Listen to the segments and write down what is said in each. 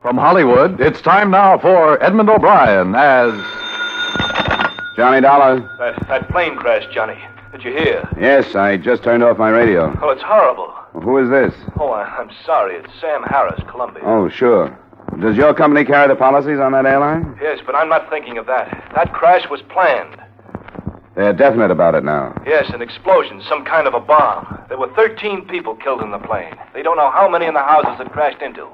From Hollywood, it's time now for Edmund O'Brien as... Johnny Dollar? That plane crash, Johnny. Did you hear? Yes, I just turned off my radio. Oh, it's horrible. Who is this? Oh, I'm sorry. It's Sam Harris, Columbia. Oh, sure. Does your company carry the policies on that airline? Yes, but I'm not thinking of that. That crash was planned. They're definite about it now. Yes, an explosion, some kind of a bomb. There were 13 people killed in the plane. They don't know how many in the houses it crashed into.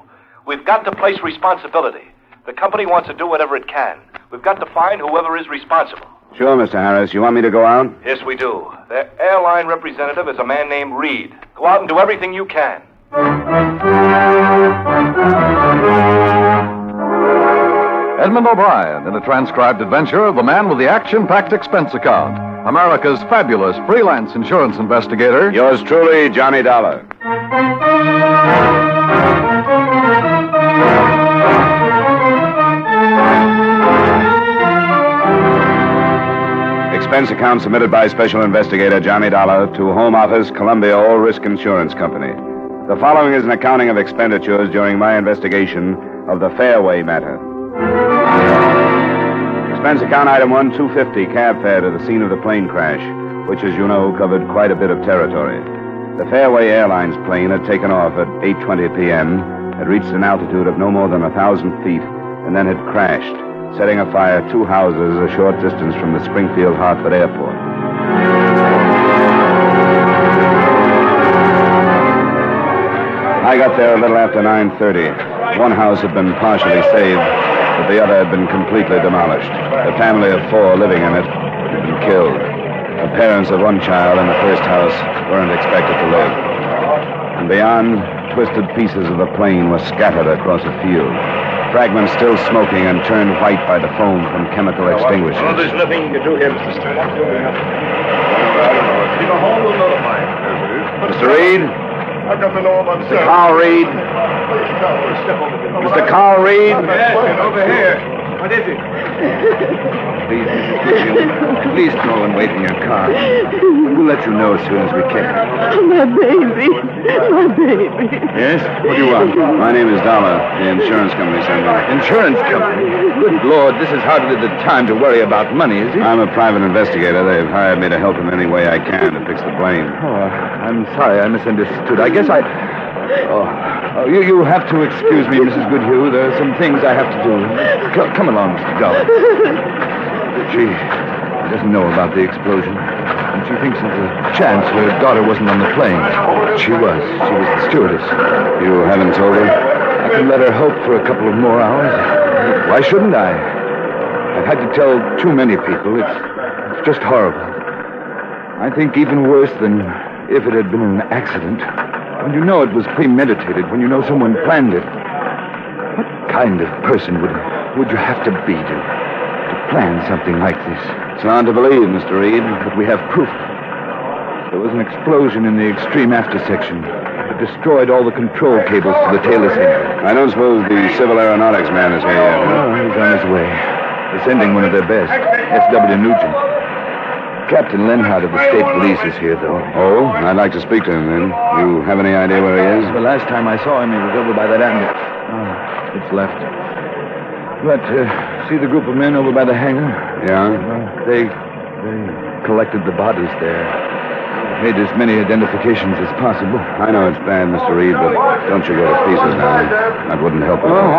We've got to place responsibility. The company wants to do whatever it can. We've got to find whoever is responsible. Sure, Mr. Harris. You want me to go out? Yes, we do. Their airline representative is a man named Reed. Go out and do everything you can. Edmund O'Brien in a transcribed adventure of the man with the action-packed expense account. America's fabulous freelance insurance investigator. Yours truly, Johnny Dollar. Expense account submitted by Special Investigator Johnny Dollar to Home Office, Columbia All Risk Insurance Company. The following is an accounting of expenditures during my investigation of the Fairway Matter. Expense account item 1, $250, cab fare to the scene of the plane crash, which, as you know, covered quite a bit of territory. The Fairway Airlines plane had taken off at 8:20 p.m., had reached an altitude of no more than 1,000 feet, and then had crashed, setting afire 2 houses a short distance from the Springfield-Hartford Airport. I got there a little after 9:30. One house had been partially saved, but the other had been completely demolished. A family of 4 living in it had been killed. The parents of one child in the first house weren't expected to live. And beyond, twisted pieces of the plane were scattered across a field. Fragments still smoking and turned white by the foam from chemical extinguishers. Oh, there's nothing to do here, Mr. Stewart. Keep a home, we'll notify him. Mr. Reed? I've got to know about Mr. Carl Reed? Mr. Carl Reed? Yes, over here. What is it? Please, Mrs. Goodhue, please go and wait in your car. We'll let you know as soon as we can. My baby. My baby. Yes? What do you want? My name is Dollar. The insurance company sent me. Insurance company? Good Lord, this is hardly the time to worry about money, is it? I'm a private investigator. They've hired me to help in any way I can to fix the plane. Oh, I'm sorry, I misunderstood. I guess I... Oh, you have to excuse me, Mrs. Goodhue. There are some things I have to do. Come along, Mr. Dollar. She doesn't know about the explosion. And she thinks there's a chance her daughter wasn't on the plane. She was. She was the stewardess. You haven't told her? I can let her hope for a couple of more hours. Why shouldn't I? I've had to tell too many people. It's just horrible. I think even worse than if it had been an accident. When you know it was premeditated, when you know someone planned it. What kind of person would you have to be to plan something like this? It's hard to believe, Mr. Reed. But we have proof. There was an explosion in the extreme after section. It destroyed all the control cables to the tail assembly. I don't suppose the civil aeronautics man is here yet. Oh, he's on his way. They're sending one of their best, S.W. Nugent. Captain Lenhart of the state police is here, though. Oh? I'd like to speak to him, then. You have any idea where he is? The last time I saw him, he was over by that ambulance. Oh, it's left. But, see the group of men over by the hangar? Yeah? They collected the bodies there. Made as many identifications as possible. I know it's bad, Mr. Reed, but don't you go to pieces now. That wouldn't help at all.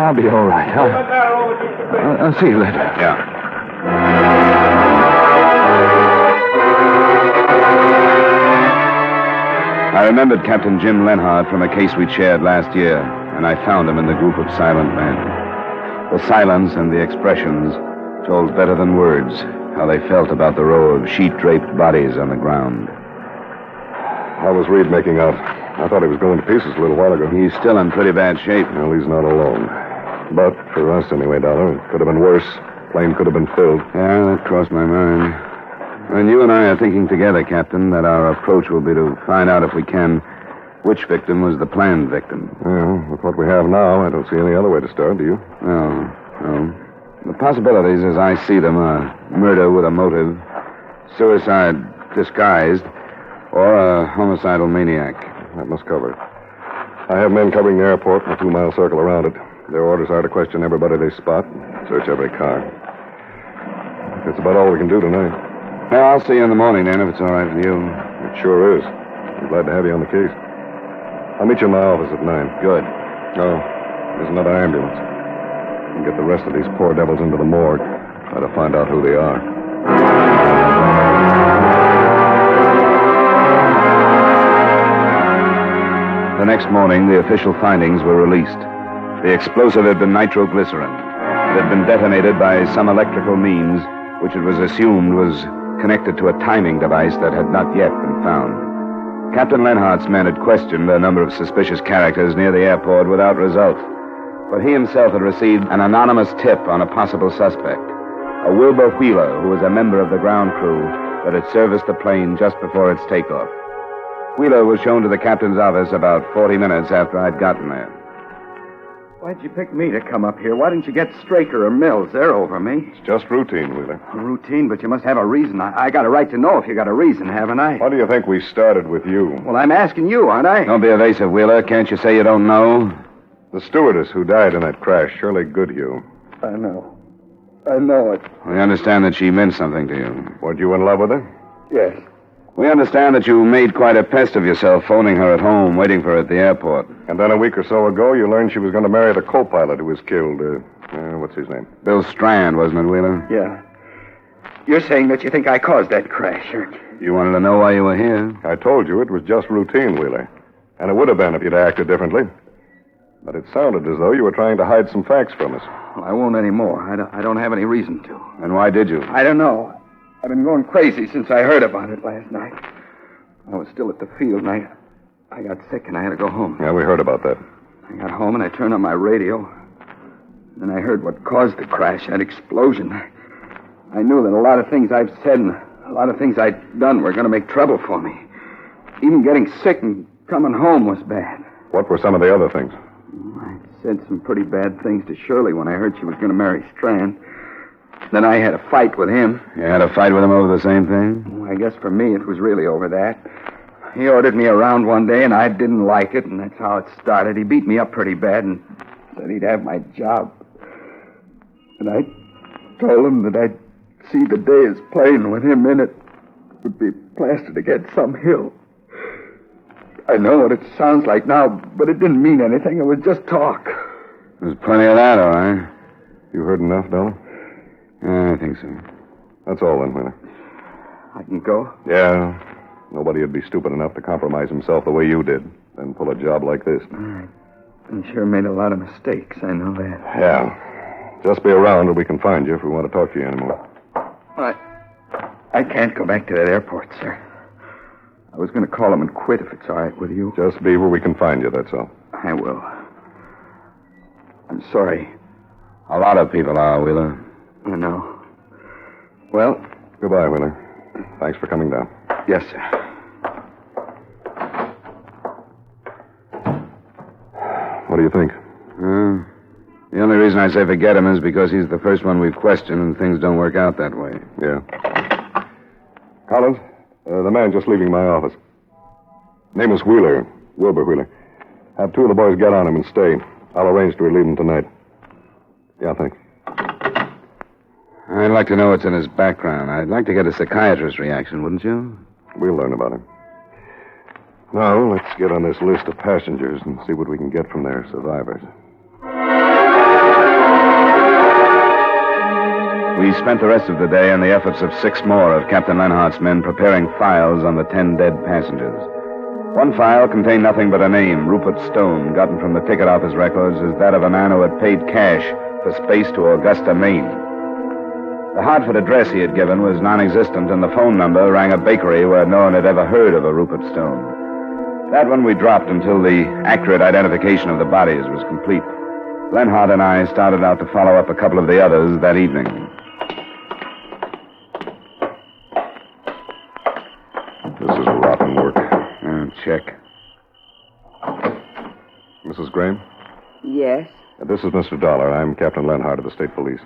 I'll be all right. I'll see you later. Yeah. I remembered Captain Jim Lenhart from a case we'd shared last year, and I found him in the group of silent men. The silence and the expressions told better than words how they felt about the row of sheet-draped bodies on the ground. How was Reed making out? I thought he was going to pieces a little while ago. He's still in pretty bad shape. Well, he's not alone. But for us, anyway, Dollar, it could have been worse. Plane could have been filled. Yeah, that crossed my mind. And you and I are thinking together, Captain, that our approach will be to find out if we can which victim was the planned victim. Yeah, with what we have now, I don't see any other way to start, do you? No. The possibilities, as I see them, are murder with a motive, suicide disguised, or a homicidal maniac. That must cover it. I have men covering the airport and a 2-mile circle around it. Their orders are to question everybody they spot, search every car. That's about all we can do tonight. Well, I'll see you in the morning, then, if it's all right with you. It sure is. I'm glad to have you on the case. I'll meet you in my office at 9. Good. Oh, there's another ambulance. And get the rest of these poor devils into the morgue. Try to find out who they are. The next morning, the official findings were released. The explosive had been nitroglycerin. It had been detonated by some electrical means, which it was assumed was connected to a timing device that had not yet been found. Captain Lenhart's men had questioned a number of suspicious characters near the airport without result. But he himself had received an anonymous tip on a possible suspect, a Wilbur Wheeler, who was a member of the ground crew that had serviced the plane just before its takeoff. Wheeler was shown to the captain's office about 40 minutes after I'd gotten there. Why'd you pick me to come up here? Why didn't you get Straker or Mills? They're over me. It's just routine, Wheeler. Routine, but you must have a reason. I got a right to know if you got a reason, haven't I? Why do you think we started with you? Well, I'm asking you, aren't I? Don't be evasive, Wheeler. Can't you say you don't know? The stewardess who died in that crash, Shirley Goodhue. I know. I know it. We understand that she meant something to you. Weren't you in love with her? Yes. We understand that you made quite a pest of yourself phoning her at home, waiting for her at the airport. And then a week or so ago, you learned she was going to marry the co-pilot who was killed. What's his name? Bill Strand, wasn't it, Wheeler? Yeah. You're saying that you think I caused that crash, aren't you? You wanted to know why you were here. I told you it was just routine, Wheeler. And it would have been if you'd acted differently. But it sounded as though you were trying to hide some facts from us. Well, I won't anymore. I don't have any reason to. And why did you? I don't know. I've been going crazy since I heard about it last night. I was still at the field, and I got sick, and I had to go home. Yeah, we heard about that. I got home, and I turned on my radio. And I heard what caused the crash, that explosion. I knew that a lot of things I've said and a lot of things I'd done were going to make trouble for me. Even getting sick and coming home was bad. What were some of the other things? I said some pretty bad things to Shirley when I heard she was going to marry Strand. Then I had a fight with him. You had a fight with him over the same thing? Well, I guess for me it was really over that. He ordered me around one day, and I didn't like it, and that's how it started. He beat me up pretty bad and said he'd have my job. And I told him that I'd see the day his plane with him in it would be plastered against some hill. I know what it sounds like now, but it didn't mean anything. It was just talk. There's plenty of that, all right. You heard enough, Dollar? I think so. That's all then, Wheeler. I can go? Yeah. Nobody would be stupid enough to compromise himself the way you did, then pull a job like this. All right. I sure made a lot of mistakes. I know that. Yeah. Just be around or we can find you if we want to talk to you anymore. I can't go back to that airport, sir. I was going to call him and quit if it's all right with you. Just be where we can find you, that's all. I will. I'm sorry. A lot of people are, Wheeler. I know. Well... Goodbye, Wheeler. Thanks for coming down. Yes, sir. What do you think? The only reason I say forget him is because he's the first one we've questioned and things don't work out that way. Yeah. Collins, the man just leaving my office. Name is Wheeler, Wilbur Wheeler. Have 2 of the boys get on him and stay. I'll arrange to relieve him tonight. Yeah, thanks. I'd like to know what's in his background. I'd like to get a psychiatrist's reaction, wouldn't you? We'll learn about him. Now, let's get on this list of passengers and see what we can get from their survivors. We spent the rest of the day in the efforts of 6 more of Captain Lenhart's men preparing files on the 10 dead passengers. One file contained nothing but a name, Rupert Stone, gotten from the ticket office records as that of a man who had paid cash for space to Augusta, Maine. The Hartford address he had given was non-existent, and the phone number rang a bakery where no one had ever heard of a Rupert Stone. That one we dropped until the accurate identification of the bodies was complete. Lenhart and I started out to follow up a couple of the others that evening. This is rotten work. Check. Mrs. Graham? Yes? This is Mr. Dollar. I'm Captain Lenhart of the State Police.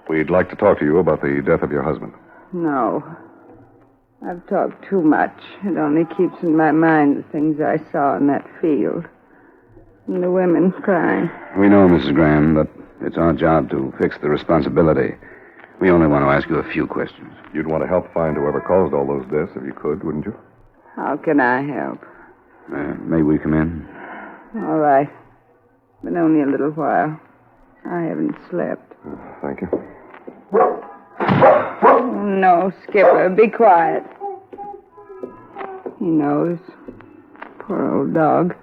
We'd like to talk to you about the death of your husband. No. I've talked too much. It only keeps in my mind the things I saw in that field. And the women crying. We know, Mrs. Graham, but it's our job to fix the responsibility. We only want to ask you a few questions. You'd want to help find whoever caused all those deaths if you could, wouldn't you? How can I help? May we come in? All right. But only a little while. I haven't slept. Thank you. Oh, no, Skipper. Be quiet. He knows. Poor old dog.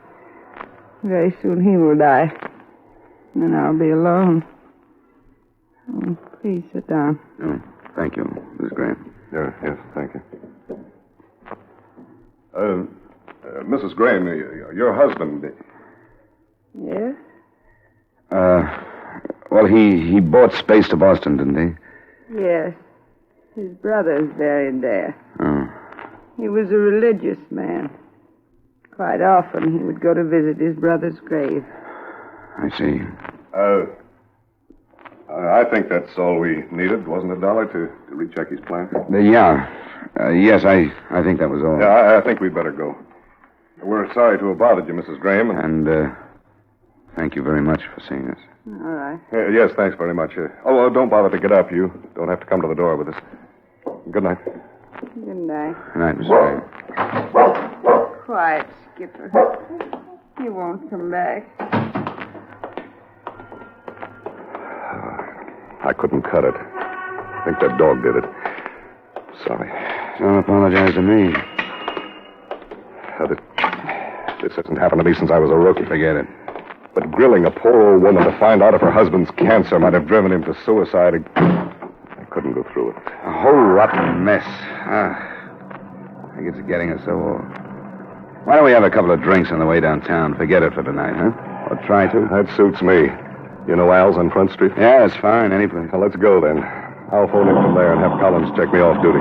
Very soon he will die. And then I'll be alone. Oh, please sit down. Oh, thank you, Mrs. Graham. Yes, thank you. Mrs. Graham, your husband... Yes? Well, he bought space to Boston, didn't he? Yes. His brother's buried there. Oh. He was a religious man. Quite often he would go to visit his brother's grave. I see. I think that's all we needed, wasn't it, Dollar, to recheck his plan? Yes, I think that was all. Yeah, I think we'd better go. We're sorry to have bothered you, Mrs. Graham. And thank you very much for seeing us. All right. Yes, thanks very much. Don't bother to get up. You don't have to come to the door with us. Good night. Good night. Good night, Mrs. Graham. Quiet, Skipper. He won't come back. I couldn't cut it. I think that dog did it. Sorry. Don't apologize to me. This hasn't happened to me since I was a rookie. Forget it. But grilling a poor old woman to find out if her husband's cancer might have driven him to suicide. I couldn't go through it. A whole rotten mess. I think it's getting us so old. Why don't we have a couple of drinks on the way downtown? Forget it for tonight, huh? Or try to? That suits me. You know Al's on Front Street? Yeah, it's fine. Any place. Well, let's go then. I'll phone in from there and have Collins check me off duty.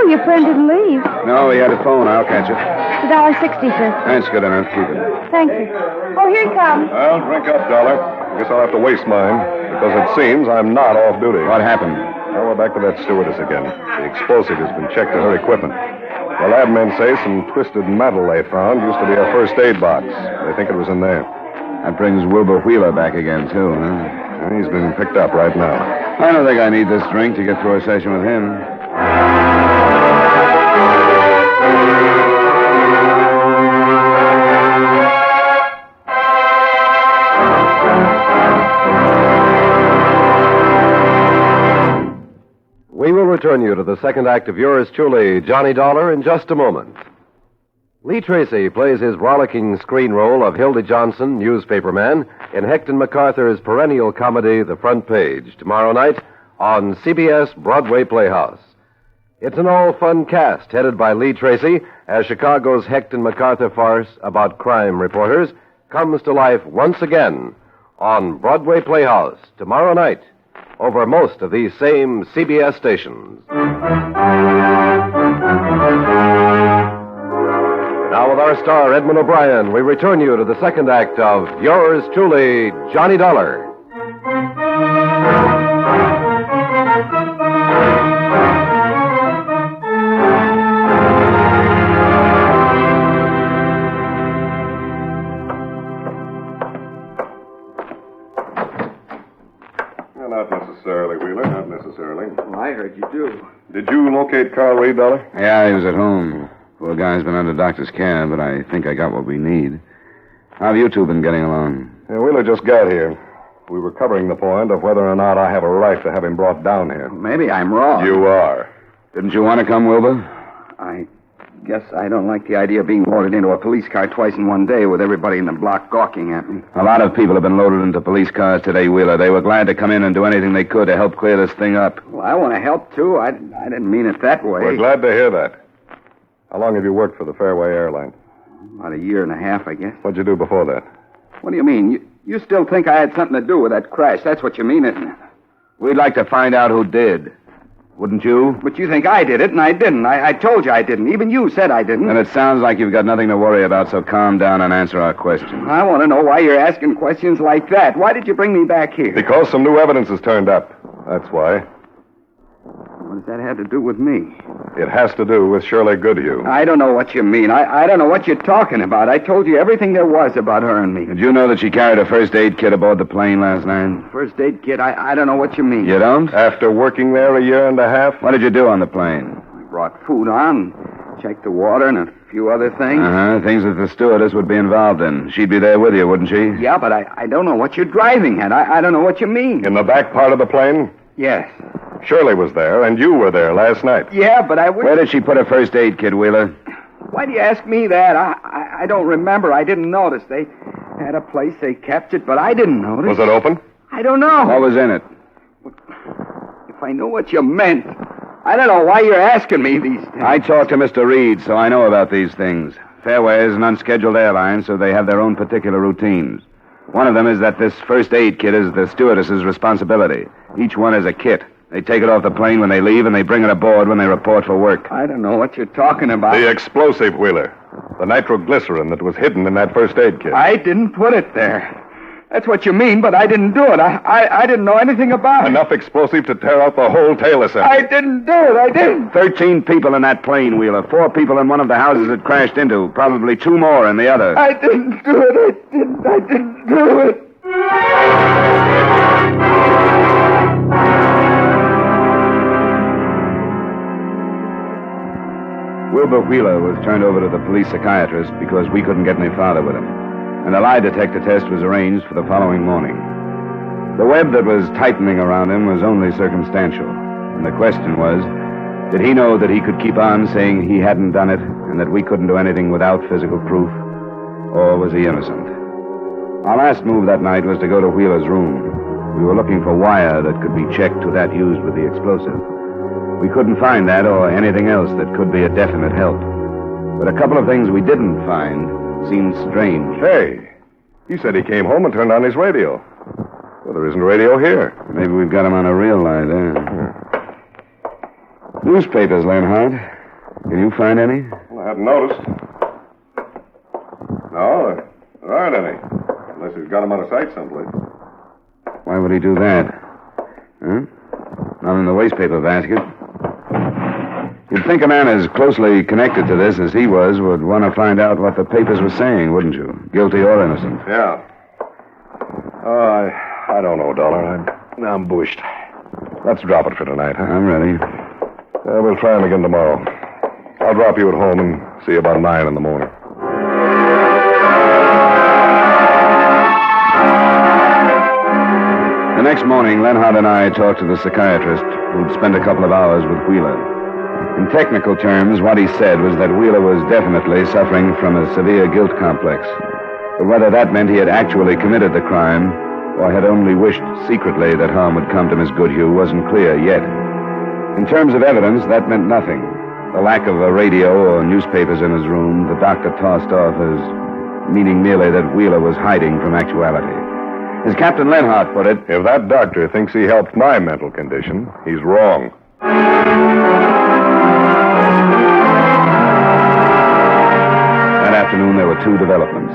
Your friend didn't leave. No, he had a phone. I'll catch it. $1.60, sir. That's good enough. Keep it. Thank you. Oh, here he comes. Well, drink up, Dollar. I guess I'll have to waste mine, because it seems I'm not off duty. What happened? Well, we're back to that stewardess again. The explosive has been checked to her equipment. The lab men say some twisted metal they found used to be a first aid box. They think it was in there. That brings Wilbur Wheeler back again, too, huh? He's been picked up right now. I don't think I need this drink to get through a session with him. We will return you to the second act of yours truly, Johnny Dollar, in just a moment. Lee Tracy plays his rollicking screen role of Hildy Johnson, newspaperman, in Hector MacArthur's perennial comedy, The Front Page, tomorrow night on CBS Broadway Playhouse. It's an all-fun cast headed by Lee Tracy as Chicago's Hector MacArthur farce about crime reporters comes to life once again on Broadway Playhouse tomorrow night over most of these same CBS stations. Now with our star, Edmund O'Brien, we return you to the second act of yours truly, Johnny Dollar. Not necessarily, Wheeler, not necessarily. Well, I heard you do. Did you locate Carl Reed, Dollar? Yeah, he was at home. Poor guy's been under doctor's care, but I think I got what we need. How have you two been getting along? Yeah, Wheeler just got here. We were covering the point of whether or not I have a right to have him brought down here. Maybe I'm wrong. You are. Didn't you want to come, Wilbur? I guess I don't like the idea of being loaded into a police car twice in one day with everybody in the block gawking at me. A lot of people have been loaded into police cars today, Wheeler. They were glad to come in and do anything they could to help clear this thing up. Well, I want to help, too. I didn't mean it that way. We're glad to hear that. How long have you worked for the Fairway Airlines? About a year and a half, I guess. What'd you do before that? What do you mean? You still think I had something to do with that crash? That's what you mean, isn't it? We'd like to find out who did. Wouldn't you? But you think I did it, and I didn't. I told you I didn't. Even you said I didn't. And it sounds like you've got nothing to worry about, so calm down and answer our questions. I want to know why you're asking questions like that. Why did you bring me back here? Because some new evidence has turned up. That's why. What does that have to do with me? It has to do with Shirley Goodhue. I don't know what you mean. I don't know what you're talking about. I told you everything there was about her and me. Did you know that she carried a first aid kit aboard the plane last night? First aid kit? I don't know what you mean. You don't? After working there a year and a half? What did you do on the plane? I brought food on, checked the water, and a few other things. Things that the stewardess would be involved in. She'd be there with you, wouldn't she? Yeah, but I don't know what you're driving at. I don't know what you mean. In the back part of the plane? Yes. Shirley was there, and you were there last night. Yeah, but I... Where did she put her first aid kit, Wheeler? Why do you ask me that? I don't remember. I didn't notice. They had a place they kept it, but I didn't notice. Was it open? I don't know. What was in it? If I knew what you meant, I don't know why you're asking me these things. I talked to Mr. Reed, so I know about these things. Fairway is an unscheduled airline, so they have their own particular routines. One of them is that this first aid kit is the stewardess's responsibility. Each one is a kit. They take it off the plane when they leave, and they bring it aboard when they report for work. I don't know what you're talking about. The explosive, Wheeler. The nitroglycerin that was hidden in that first aid kit. I didn't put it there. That's what you mean, but I didn't do it. I didn't know anything about it. Enough explosive to tear out the whole tail assembly. I didn't do it. I didn't. 13 people in that plane, Wheeler. 4 people in one of the houses it crashed into. Probably 2 more in the other. I didn't do it. I didn't do it. Wilbur Wheeler was turned over to the police psychiatrist because we couldn't get any farther with him. And a lie detector test was arranged for the following morning. The web that was tightening around him was only circumstantial. And the question was, did he know that he could keep on saying he hadn't done it and that we couldn't do anything without physical proof? Or was he innocent? Our last move that night was to go to Wheeler's room. We were looking for wire that could be checked to that used with the explosive. We couldn't find that or anything else that could be a definite help. But a couple of things we didn't find seemed strange. Hey, he said he came home and turned on his radio. Well, there isn't a radio here. Maybe we've got him on a real lie there. Newspapers, Leonhard. Can you find any? Well, I hadn't noticed. No, there aren't any. Unless he's got them out of sight someplace. Why would he do that? Huh? Not in the wastepaper basket. You'd think a man as closely connected to this as he was would want to find out what the papers were saying, wouldn't you? Guilty or innocent. Yeah. Oh, I don't know, Dollar. I'm ambushed. Let's drop it for tonight, huh? I'm ready. We'll try him again tomorrow. I'll drop you at home and see you about 9 in the morning. The next morning, Lenhard and I talked to the psychiatrist who'd spent a couple of hours with Wheeler. In technical terms, what he said was that Wheeler was definitely suffering from a severe guilt complex. But whether that meant he had actually committed the crime or had only wished secretly that harm would come to Miss Goodhue wasn't clear yet. In terms of evidence, that meant nothing. The lack of a radio or newspapers in his room, the doctor tossed off as meaning merely that Wheeler was hiding from actuality. As Captain Lenhart put it, if that doctor thinks he helped my mental condition, he's wrong. That afternoon, there were 2 developments.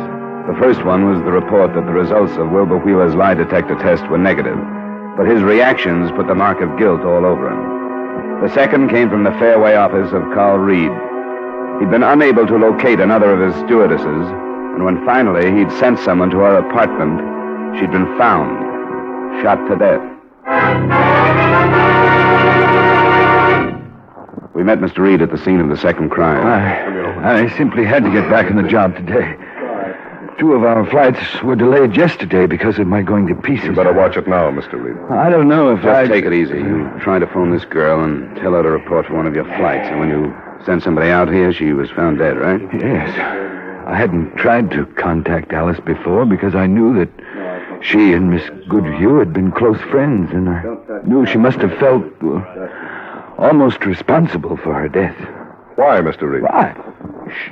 The first one was the report that the results of Wilbur Wheeler's lie detector test were negative, but his reactions put the mark of guilt all over him. The second came from the Fairway office of Carl Reed. He'd been unable to locate another of his stewardesses, and when finally he'd sent someone to her apartment, she'd been found, shot to death. We met Mr. Reed at the scene of the second crime. I simply had to get back on the job today. 2 of our flights were delayed yesterday because of my going to pieces. You better watch it now, Mr. Reed. I don't know if Just take it easy. You try to phone this girl and tell her to report for one of your flights. And when you sent somebody out here, she was found dead, right? Yes. I hadn't tried to contact Alice before because I knew that she and Miss Goodhue had been close friends, and I knew she must have felt almost responsible for her death. Why, Mr. Reed? Why?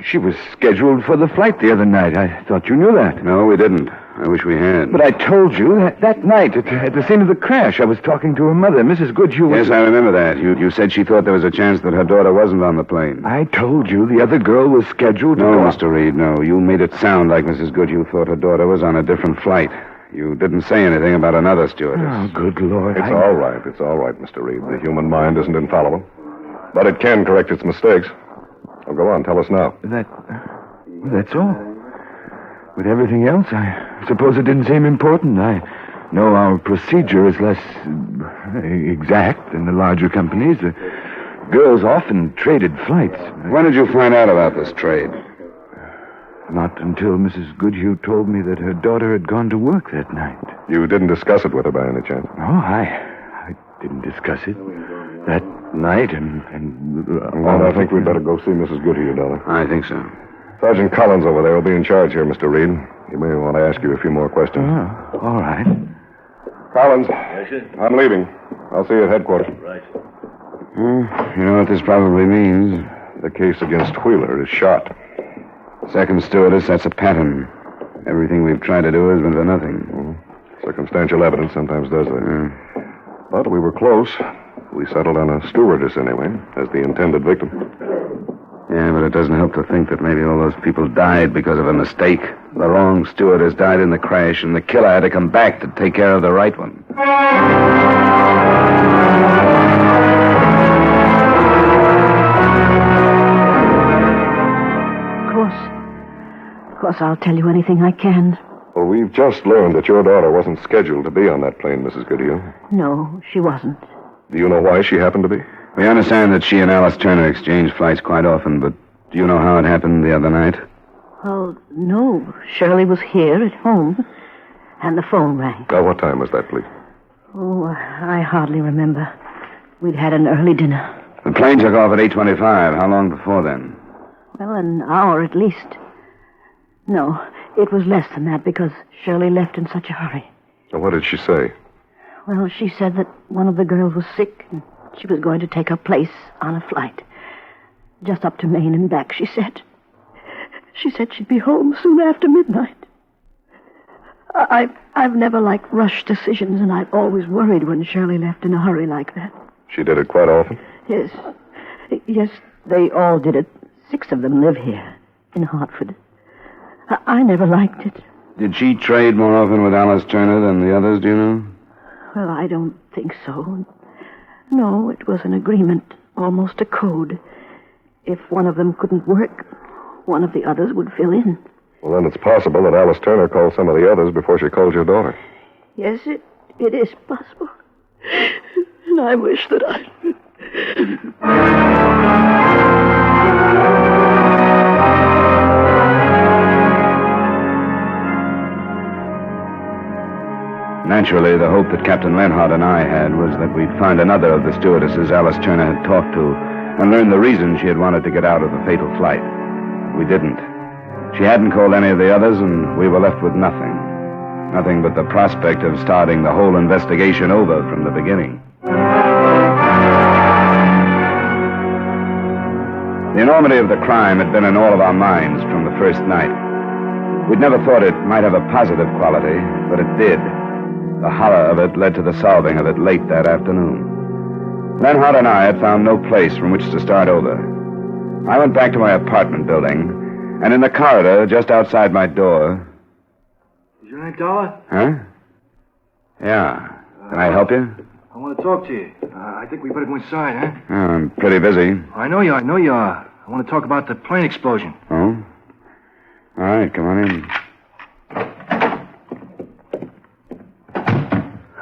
She was scheduled for the flight the other night. I thought you knew that. No, we didn't. I wish we had. But I told you that night at the scene of the crash, I was talking to her mother, Mrs. Goodhue. Yes, I remember that. You said she thought there was a chance that her daughter wasn't on the plane. I told you the other girl was scheduled to No, go... Mr. Reed, no. You made it sound like Mrs. Goodhue thought her daughter was on a different flight. You didn't say anything about another stewardess. Oh, good Lord. It's all right. It's all right, Mr. Reed. The human mind isn't infallible. But it can correct its mistakes. Oh, go on. Tell us now. That's all. With everything else, I suppose it didn't seem important. I know our procedure is less exact than the larger companies. The girls often traded flights. When did you find out about this trade? Not until Mrs. Goodhue told me that her daughter had gone to work that night. You didn't discuss it with her by any chance? No, I didn't discuss it that night, Well, I think we'd better go see Mrs. Goodhue, Dollar. I think so. Sergeant Collins over there will be in charge here, Mr. Reed. He may want to ask you a few more questions. Oh, all right. Collins. Yes, sir? I'm leaving. I'll see you at headquarters. Right. You know what this probably means? The case against Wheeler is shot. Second stewardess, that's a pattern. Everything we've tried to do has been for nothing. Circumstantial evidence sometimes does that. But we were close. We settled on a stewardess anyway, as the intended victim. Yeah, but it doesn't help to think that maybe all those people died because of a mistake. The wrong stewardess died in the crash, and the killer had to come back to take care of the right one. Of course, I'll tell you anything I can. Well, we've just learned that your daughter wasn't scheduled to be on that plane, Mrs. Goodhue. No, she wasn't. Do you know why she happened to be? We understand that she and Alice Turner exchange flights quite often, but do you know how it happened the other night? Well, no. Shirley was here at home, and the phone rang. What time was that, please? Oh, I hardly remember. We'd had an early dinner. The plane took off at 8:25. How long before then? Well, an hour at least. No, it was less than that because Shirley left in such a hurry. What did she say? Well, she said that one of the girls was sick and she was going to take her place on a flight. Just up to Maine and back, she said. She said she'd be home soon after midnight. I've never liked rushed decisions, and I've always worried when Shirley left in a hurry like that. She did it quite often? Yes. Yes, they all did it. 6 of them live here in Hartford. I never liked it. Did she trade more often with Alice Turner than the others, do you know? Well, I don't think so. No, it was an agreement, almost a code. If one of them couldn't work, one of the others would fill in. Well, then it's possible that Alice Turner called some of the others before she called your daughter. Yes, it is possible. And I wish that I... Naturally, the hope that Captain Lenhart and I had was that we'd find another of the stewardesses Alice Turner had talked to and learn the reason she had wanted to get out of the fatal flight. We didn't. She hadn't called any of the others, and we were left with nothing. Nothing but the prospect of starting the whole investigation over from the beginning. The enormity of the crime had been in all of our minds from the first night. We'd never thought it might have a positive quality, but it did. The horror of it led to the solving of it late that afternoon. Lenhart and I had found no place from which to start over. I went back to my apartment building, and in the corridor just outside my door... Is your name Dollar? Huh? Yeah. Can I help you? I want to talk to you. I think we better go inside, huh? Oh, I'm pretty busy. I know you are. I want to talk about the plane explosion. Oh? All right, come on in.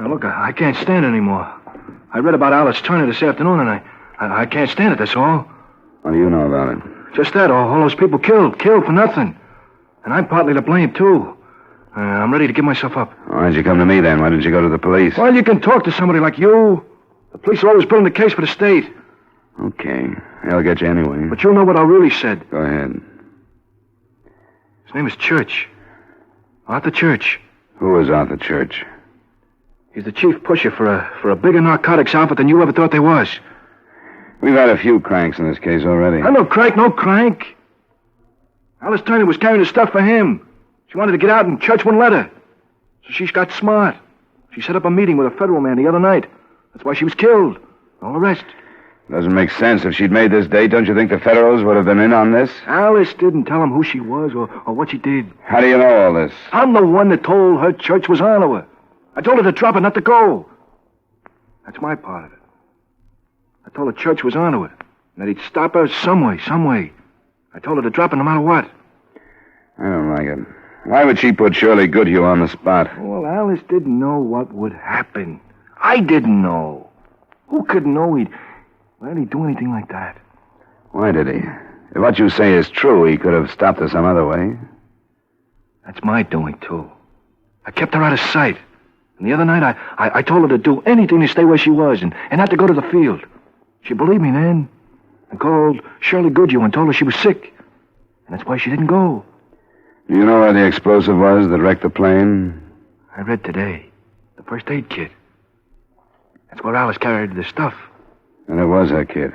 Now, look, I can't stand it anymore. I read about Alice Turner this afternoon, and I can't stand it, that's all. What do you know about it? Just that, all those people killed for nothing. And I'm partly to blame, too. I'm ready to give myself up. Why'd you come to me, then? Why didn't you go to the police? Well, you can talk to somebody like you. The police are always building the case for the state. Okay. They'll get you anyway. But you know what I really said. Go ahead. His name is Church. Arthur Church. Who is Arthur Church? He's the chief pusher for a bigger narcotics outfit than you ever thought there was. We've had a few cranks in this case already. No crank. Alice Turner was carrying the stuff for him. She wanted to get out and Church wouldn't let her. So she's got smart. She set up a meeting with a federal man the other night. That's why she was killed. All the rest. Doesn't make sense. If she'd made this date, don't you think the Federals would have been in on this? Alice didn't tell him who she was or what she did. How do you know all this? I'm the one that told her church was on to her. I told her to drop it, not to go. That's my part of it. I told her church was on to her. And that he'd stop her some way. I told her to drop it no matter what. I don't like it. Why would she put Shirley Goodhue on the spot? Well, Alice didn't know what would happen. I didn't know. Who could know he'd do anything like that? Why did he? If what you say is true, he could have stopped her some other way. That's my doing, too. I kept her out of sight. And the other night, I told her to do anything to stay where she was and not to go to the field. She believed me then. I called Shirley Goodhue and told her she was sick. And that's why she didn't go. Do you know where the explosive was that wrecked the plane? I read today. The first aid kit. That's where Alice carried the stuff. And it was her kid.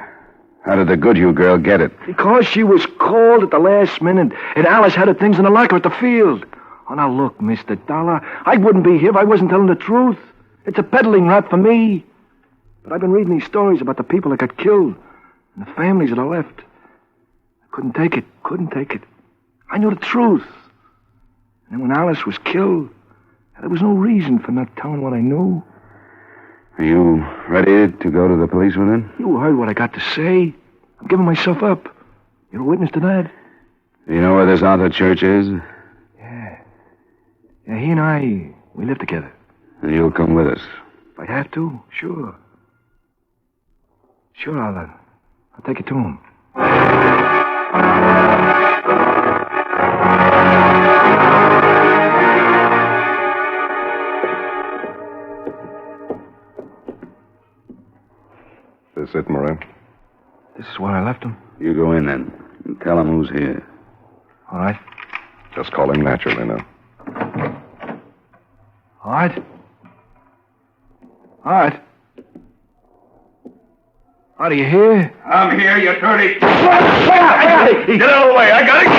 How did the Goodhue girl get it? Because she was called at the last minute, and Alice had her things in the locker at the field. Oh, now look, Mr. Dollar, I wouldn't be here if I wasn't telling the truth. It's a peddling rap for me. But I've been reading these stories about the people that got killed and the families that are left. I couldn't take it. I knew the truth. And when Alice was killed, there was no reason for not telling what I knew. Are you ready to go to the police with it? You heard what I got to say. I'm giving myself up. You're a witness to that. Do you know where this Arthur Church is? Yeah, he and I, we live together. And you'll come with us. If I have to, sure. Sure, I'll take it to him. This it, Moran? This is where I left him. You go in then and tell him who's here. All right. Just call him naturally now. All right. Are you here? I'm here, you dirty... Get out of the way. I got it.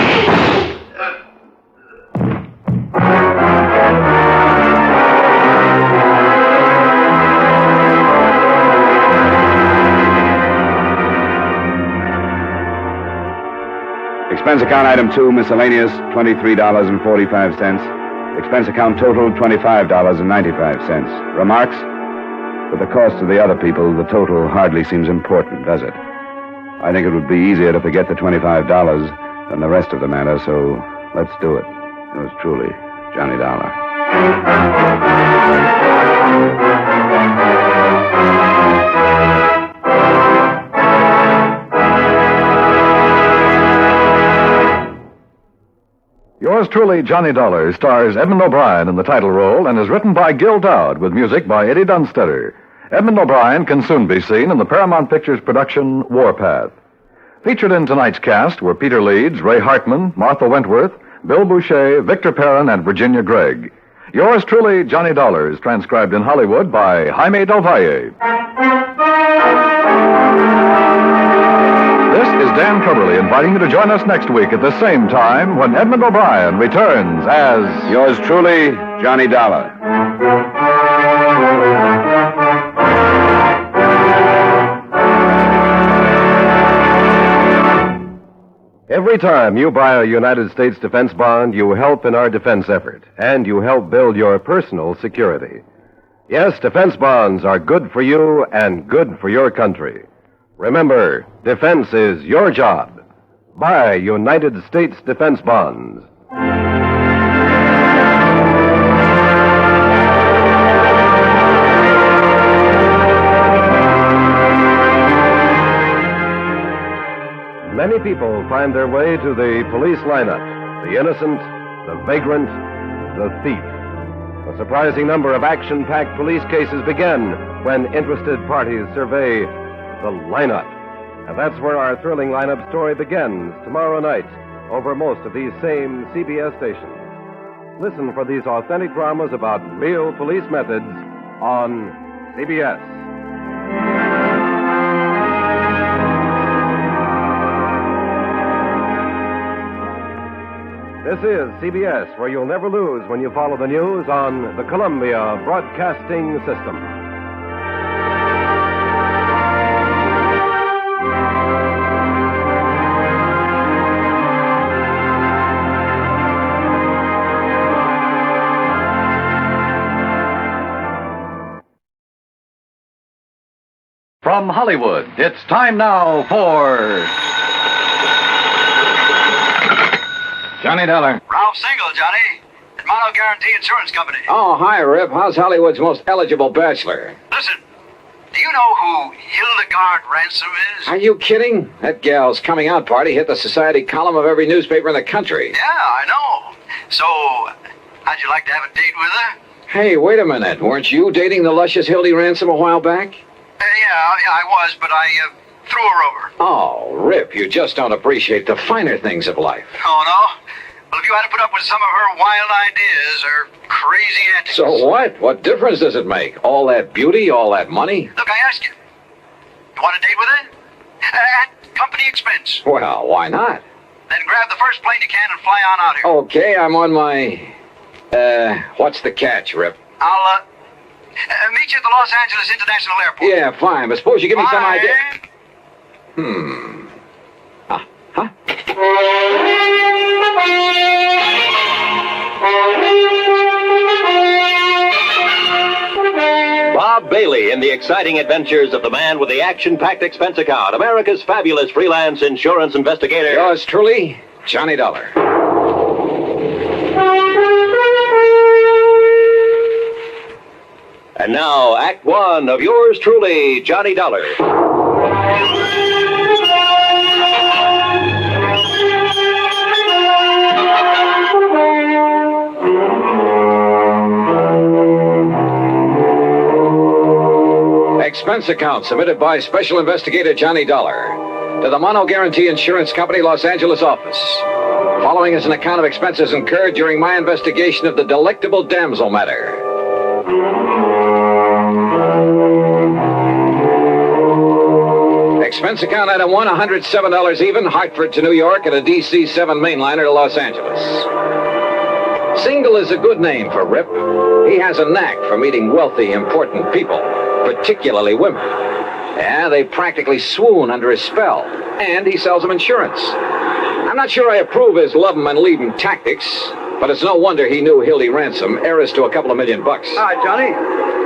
Expense account item 2, miscellaneous, $23.45. Expense account total, $25.95. Remarks? With the cost of the other people, the total hardly seems important, does it? I think it would be easier to forget the $25 than the rest of the matter, so let's do it. Yours truly, Johnny Dollar. Yours truly, Johnny Dollar, stars Edmund O'Brien in the title role and is written by Gil Dowd with music by Eddie Dunstetter. Edmund O'Brien can soon be seen in the Paramount Pictures production Warpath. Featured in tonight's cast were Peter Leeds, Ray Hartman, Martha Wentworth, Bill Boucher, Victor Perrin, and Virginia Gregg. Yours truly, Johnny Dollar, is transcribed in Hollywood by Jaime Del Valle. This is Dan Coverly inviting you to join us next week at the same time when Edmund O'Brien returns as... Yours truly, Johnny Dollar. Every time you buy a United States defense bond, you help in our defense effort, and you help build your personal security. Yes, defense bonds are good for you and good for your country. Remember, defense is your job. Buy United States defense bonds. Many people find their way to the police lineup. The innocent, the vagrant, the thief. A surprising number of action-packed police cases begin when interested parties survey the lineup. And that's where our thrilling lineup story begins tomorrow night over most of these same CBS stations. Listen for these authentic dramas about real police methods on CBS. This is CBS, where you'll never lose when you follow the news on the Columbia Broadcasting System. From Hollywood, it's time now for Johnny Dollar. Ralph Single, Johnny. At Mono Guarantee Insurance Company. Oh, hi, Rip. How's Hollywood's most eligible bachelor? Listen, do you know who Hildy Ransom is? Are you kidding? That gal's coming out party hit the society column of every newspaper in the country. Yeah, I know. So, how'd you like to have a date with her? Hey, wait a minute. Weren't you dating the luscious Hildy Ransom a while back? Yeah, I was, but I threw her over. Oh, Rip, you just don't appreciate the finer things of life. Oh, no? Well, if you had to put up with some of her wild ideas or crazy antics... So what? What difference does it make? All that beauty, all that money? Look, I ask you. You want a date with her? At company expense. Well, why not? Then grab the first plane you can and fly on out here. Okay, I'm on my... what's the catch, Rip? I'll, meet you at the Los Angeles International Airport. Yeah, fine, but suppose you give me some Bye. idea... Bob Bailey in the exciting adventures of the man with the action-packed expense account, America's fabulous freelance insurance investigator. Yours truly, Johnny Dollar. And now, Act One of yours truly, Johnny Dollar. Expense account submitted by Special Investigator Johnny Dollar to the Mono Guarantee Insurance Company, Los Angeles office. Following is an account of expenses incurred during my investigation of the delectable damsel matter. Expense account item 1, $107 even, Hartford to New York, and a DC-7 mainliner to Los Angeles. Single is a good name for Rip. He has a knack for meeting wealthy, important people, particularly women. Yeah, they practically swoon under his spell, and he sells them insurance. I'm not sure I approve his love 'em and leave 'em tactics, but it's no wonder he knew Hildy Ransom, heiress to a couple of $1 million. Hi, Johnny.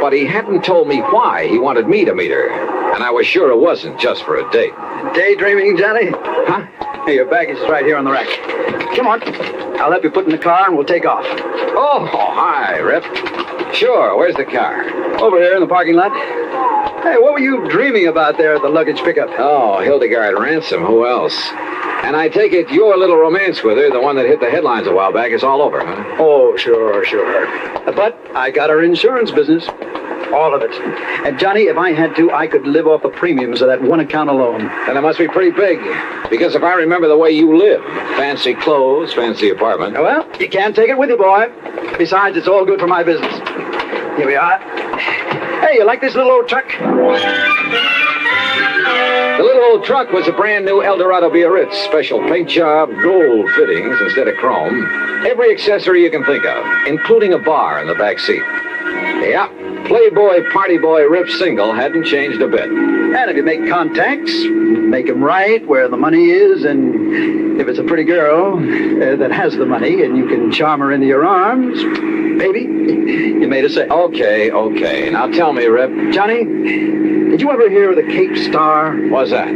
But he hadn't told me why he wanted me to meet her, and I was sure it wasn't just for a date. Daydreaming, Johnny? Huh? Hey, your baggage is right here on the rack. Come on. I'll help you put in the car and we'll take off. Oh, hi, Rip. Sure, where's the car? Over here in the parking lot. Hey, what were you dreaming about there at the luggage pickup? Oh, Hildegard Ransom, who else? And I take it your little romance with her, the one that hit the headlines a while back, is all over, huh? Oh, sure. But I got her insurance business. All of it. And, Johnny, if I had to, I could live off the premiums of that one account alone. Then it must be pretty big. Because if I remember the way you live, fancy clothes, fancy apartment. Well, you can't take it with you, boy. Besides, it's all good for my business. Here we are. Hey, you like this little old truck? The little old truck was a brand new Eldorado Biarritz. Special paint job, gold fittings instead of chrome. Every accessory you can think of, including a bar in the back seat. Yeah, Playboy, party boy, Rip Single hadn't changed a bit. And if you make contacts, make them right where the money is, and if it's a pretty girl that has the money and you can charm her into your arms, baby, you made a sale. Okay. Now tell me, Rip. Johnny, did you ever hear of the Cape Star? What's that?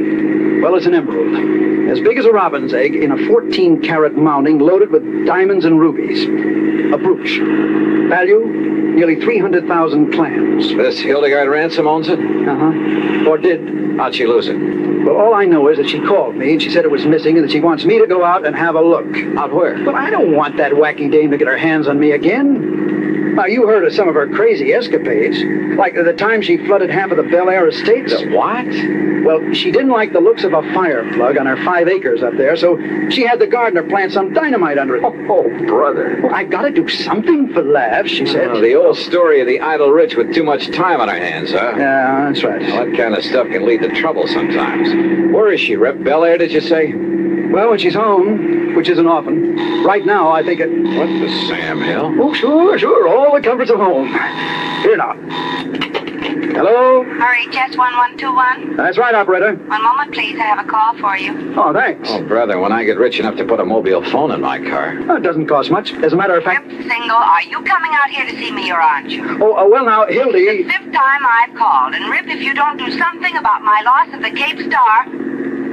Well, it's an emerald. As big as a robin's egg in a 14-carat mounting loaded with diamonds and rubies. A brooch. Value, nearly 300,000 clams. This Hildegard Ransom owns it? Uh-huh. Or did. How'd she lose it? Well, all I know is that she called me and she said it was missing and that she wants me to go out and have a look. Out where? But I don't want that wacky dame to get her hands on me again. Now, you heard of some of her crazy escapades. Like the time she flooded half of the Bel Air estates. The what? Well, she didn't like the looks of a fire plug on her 5 acres up there, so she had the gardener plant some dynamite under it. Oh, brother. Well, I gotta do something for laughs, she said. Oh, the old story of the idle rich with too much time on her hands, huh? Yeah, that's right. Well, that kind of stuff can lead to trouble sometimes. Where is she, Rip? Bel Air, did you say? Well, when she's home, which isn't often. Right now, I think it... What the Sam Hill? Oh, sure. All the comforts of home. Here now. Hello? RHS 1121. That's right, operator. One moment, please. I have a call for you. Oh, thanks. Oh, brother, when I get rich enough to put a mobile phone in my car. It doesn't cost much. As a matter of fact... Rip Single, are you coming out here to see me or aren't you? Oh, well, now, Hildy... The 5th time I've called. And Rip, if you don't do something about my loss of the Cape Star,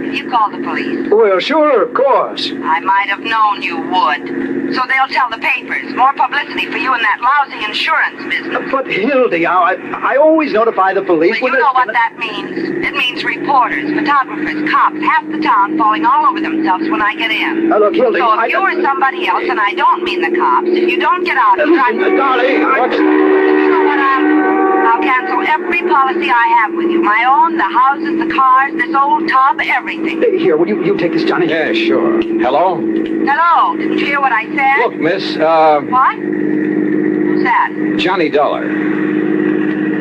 you call the police. Well, sure, of course. I might have known you would. So they'll tell the papers. More publicity for you in that lousy insurance business. But, Hildy, I always notify the police... Well, you know what that means. It means reporters, photographers, cops, half the town falling all over themselves when I get in. Look, Hildy... So if you or somebody else, and I don't mean the cops, if you don't get out and try... Darling, You know what, I'll cancel every policy I have with you. My own, the houses, the cars, this old tub, everything. Here, will you take this, Johnny? Yeah, sure. Hello? Hello, didn't you hear what I said? Look, miss, What? Who's that? Johnny Dollar.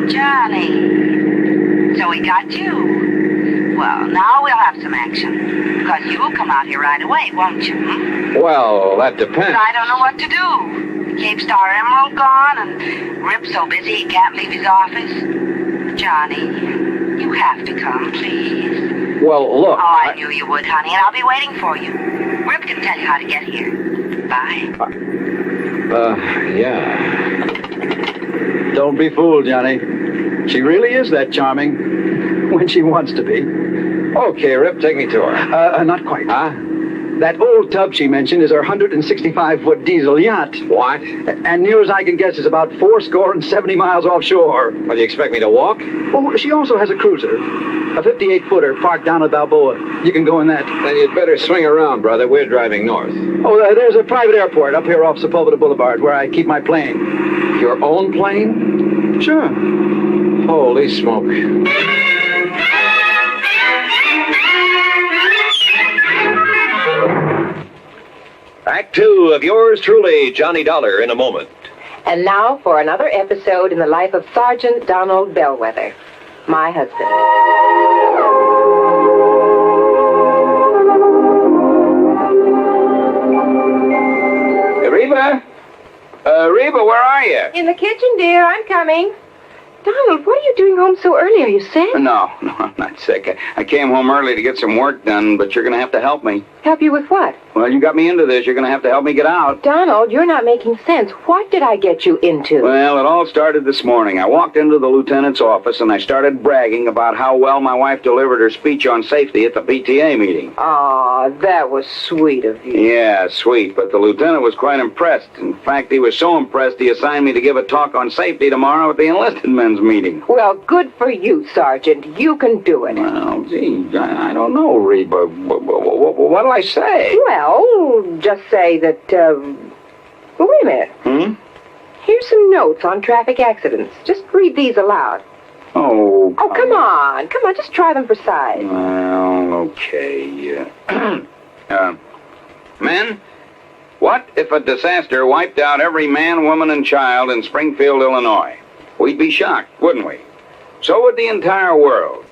Johnny. So he got you. Well, now we'll have some action. Because you'll come out here right away, won't you? Well, that depends. But I don't know what to do. The Cape Star Emerald gone, and Rip's so busy he can't leave his office. Johnny, you have to come, please. Well, look... Oh, I knew you would, honey, and I'll be waiting for you. Rip can tell you how to get here. Bye. Yeah. Don't be fooled, Johnny. She really is that charming. When she wants to be. Okay, Rip, take me to her. Not quite. Huh? That old tub she mentioned is her 165-foot diesel yacht. What? And near as I can guess is about 70 miles offshore. What, do you expect me to walk? Oh, she also has a cruiser. A 58-footer parked down at Balboa. You can go in that. Then you'd better swing around, brother. We're driving north. Oh, there's a private airport up here off Sepulveda Boulevard where I keep my plane. Your own plane? Sure. Holy smoke. Act 2 of yours truly, Johnny Dollar, in a moment. And now for another episode in the life of Sergeant Donald Bellwether, my husband. Reba? Reba, where are you? In the kitchen, dear. I'm coming. Donald, what are you doing home so early? Are you sick? No, I'm not sick. I came home early to get some work done, but you're going to have to help me. Help you with what? Well, you got me into this. You're going to have to help me get out. Donald, you're not making sense. What did I get you into? Well, it all started this morning. I walked into the lieutenant's office and I started bragging about how well my wife delivered her speech on safety at the PTA meeting. Aw, that was sweet of you. Yeah, sweet, but the lieutenant was quite impressed. In fact, he was so impressed he assigned me to give a talk on safety tomorrow at the enlisted men's meeting. Well, good for you, Sergeant. You can do it. Well, gee, I don't know, Reba. What'll I say? Well, just say that, well, wait a minute. Here's some notes on traffic accidents. Just read these aloud. Oh, come on. Come on, just try them for size. Well, okay. Men, what if a disaster wiped out every man, woman, and child in Springfield, Illinois? We'd be shocked, wouldn't we? So would the entire world.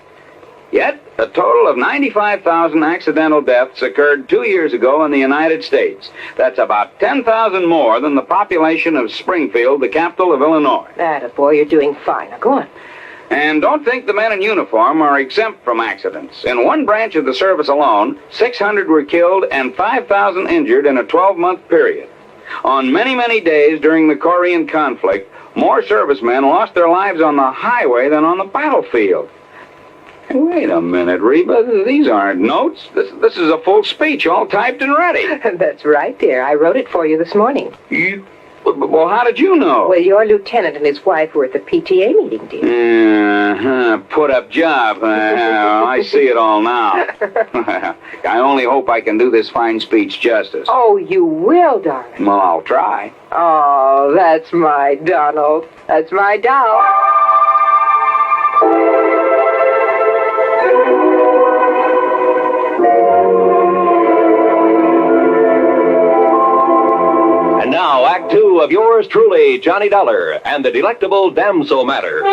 Yet, a total of 95,000 accidental deaths occurred 2 years ago in the United States. That's about 10,000 more than the population of Springfield, the capital of Illinois. Attaboy, you're doing fine. Now, go on. And don't think the men in uniform are exempt from accidents. In one branch of the service alone, 600 were killed and 5,000 injured in a 12-month period. On many, many days during the Korean conflict, more servicemen lost their lives on the highway than on the battlefield. Hey, wait a minute, Reba. These aren't notes. This is a full speech, all typed and ready. That's right, dear. I wrote it for you this morning. Well, how did you know? Well, your lieutenant and his wife were at the PTA meeting, dear. Put up job. I see it all now. I only hope I can do this fine speech justice. Oh, you will, darling. Well, I'll try. Oh, that's my Donald. That's my doll. And now, Act 2 of yours truly, Johnny Dollar, and the delectable Damsel Matter.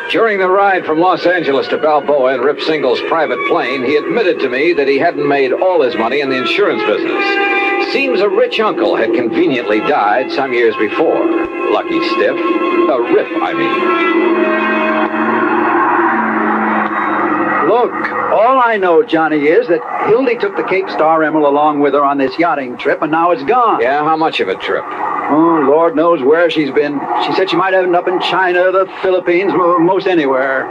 During the ride from Los Angeles to Balboa in Rip Single's private plane, he admitted to me that he hadn't made all his money in the insurance business. Seems a rich uncle had conveniently died some years before. Lucky stiff. Rip, I mean. Look, all I know, Johnny, is that Hildy took the Cape Star Emerald along with her on this yachting trip, and now it's gone. Yeah, how much of a trip? Oh, Lord knows where she's been. She said she might end up in China, the Philippines, most anywhere.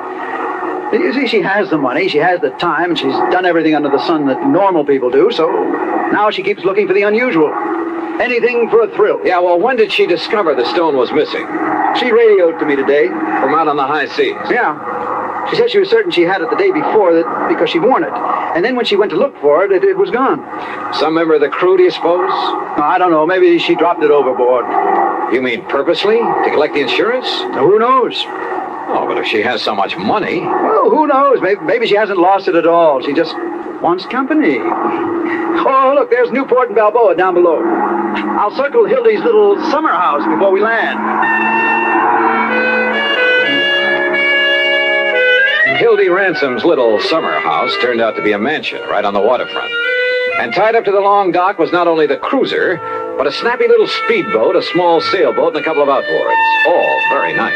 You see, she has the money, she has the time, and she's done everything under the sun that normal people do, so now she keeps looking for the unusual. Anything for a thrill. Yeah, well, when did she discover the stone was missing? She radioed to me today. From out on the high seas? Yeah. She said she was certain she had it the day before because she'd worn it. And then when she went to look for it, it was gone. Some member of the crew, do you suppose? I don't know. Maybe she dropped it overboard. You mean purposely? To collect the insurance? Who knows? Oh, but if she has so much money... Well, who knows? Maybe she hasn't lost it at all. She just wants company. Oh, look, there's Newport and Balboa down below. I'll circle Hildy's little summer house before we land. Hildy Ransom's little summer house turned out to be a mansion right on the waterfront. And tied up to the long dock was not only the cruiser, but a snappy little speedboat, a small sailboat, and a couple of outboards. All very nice.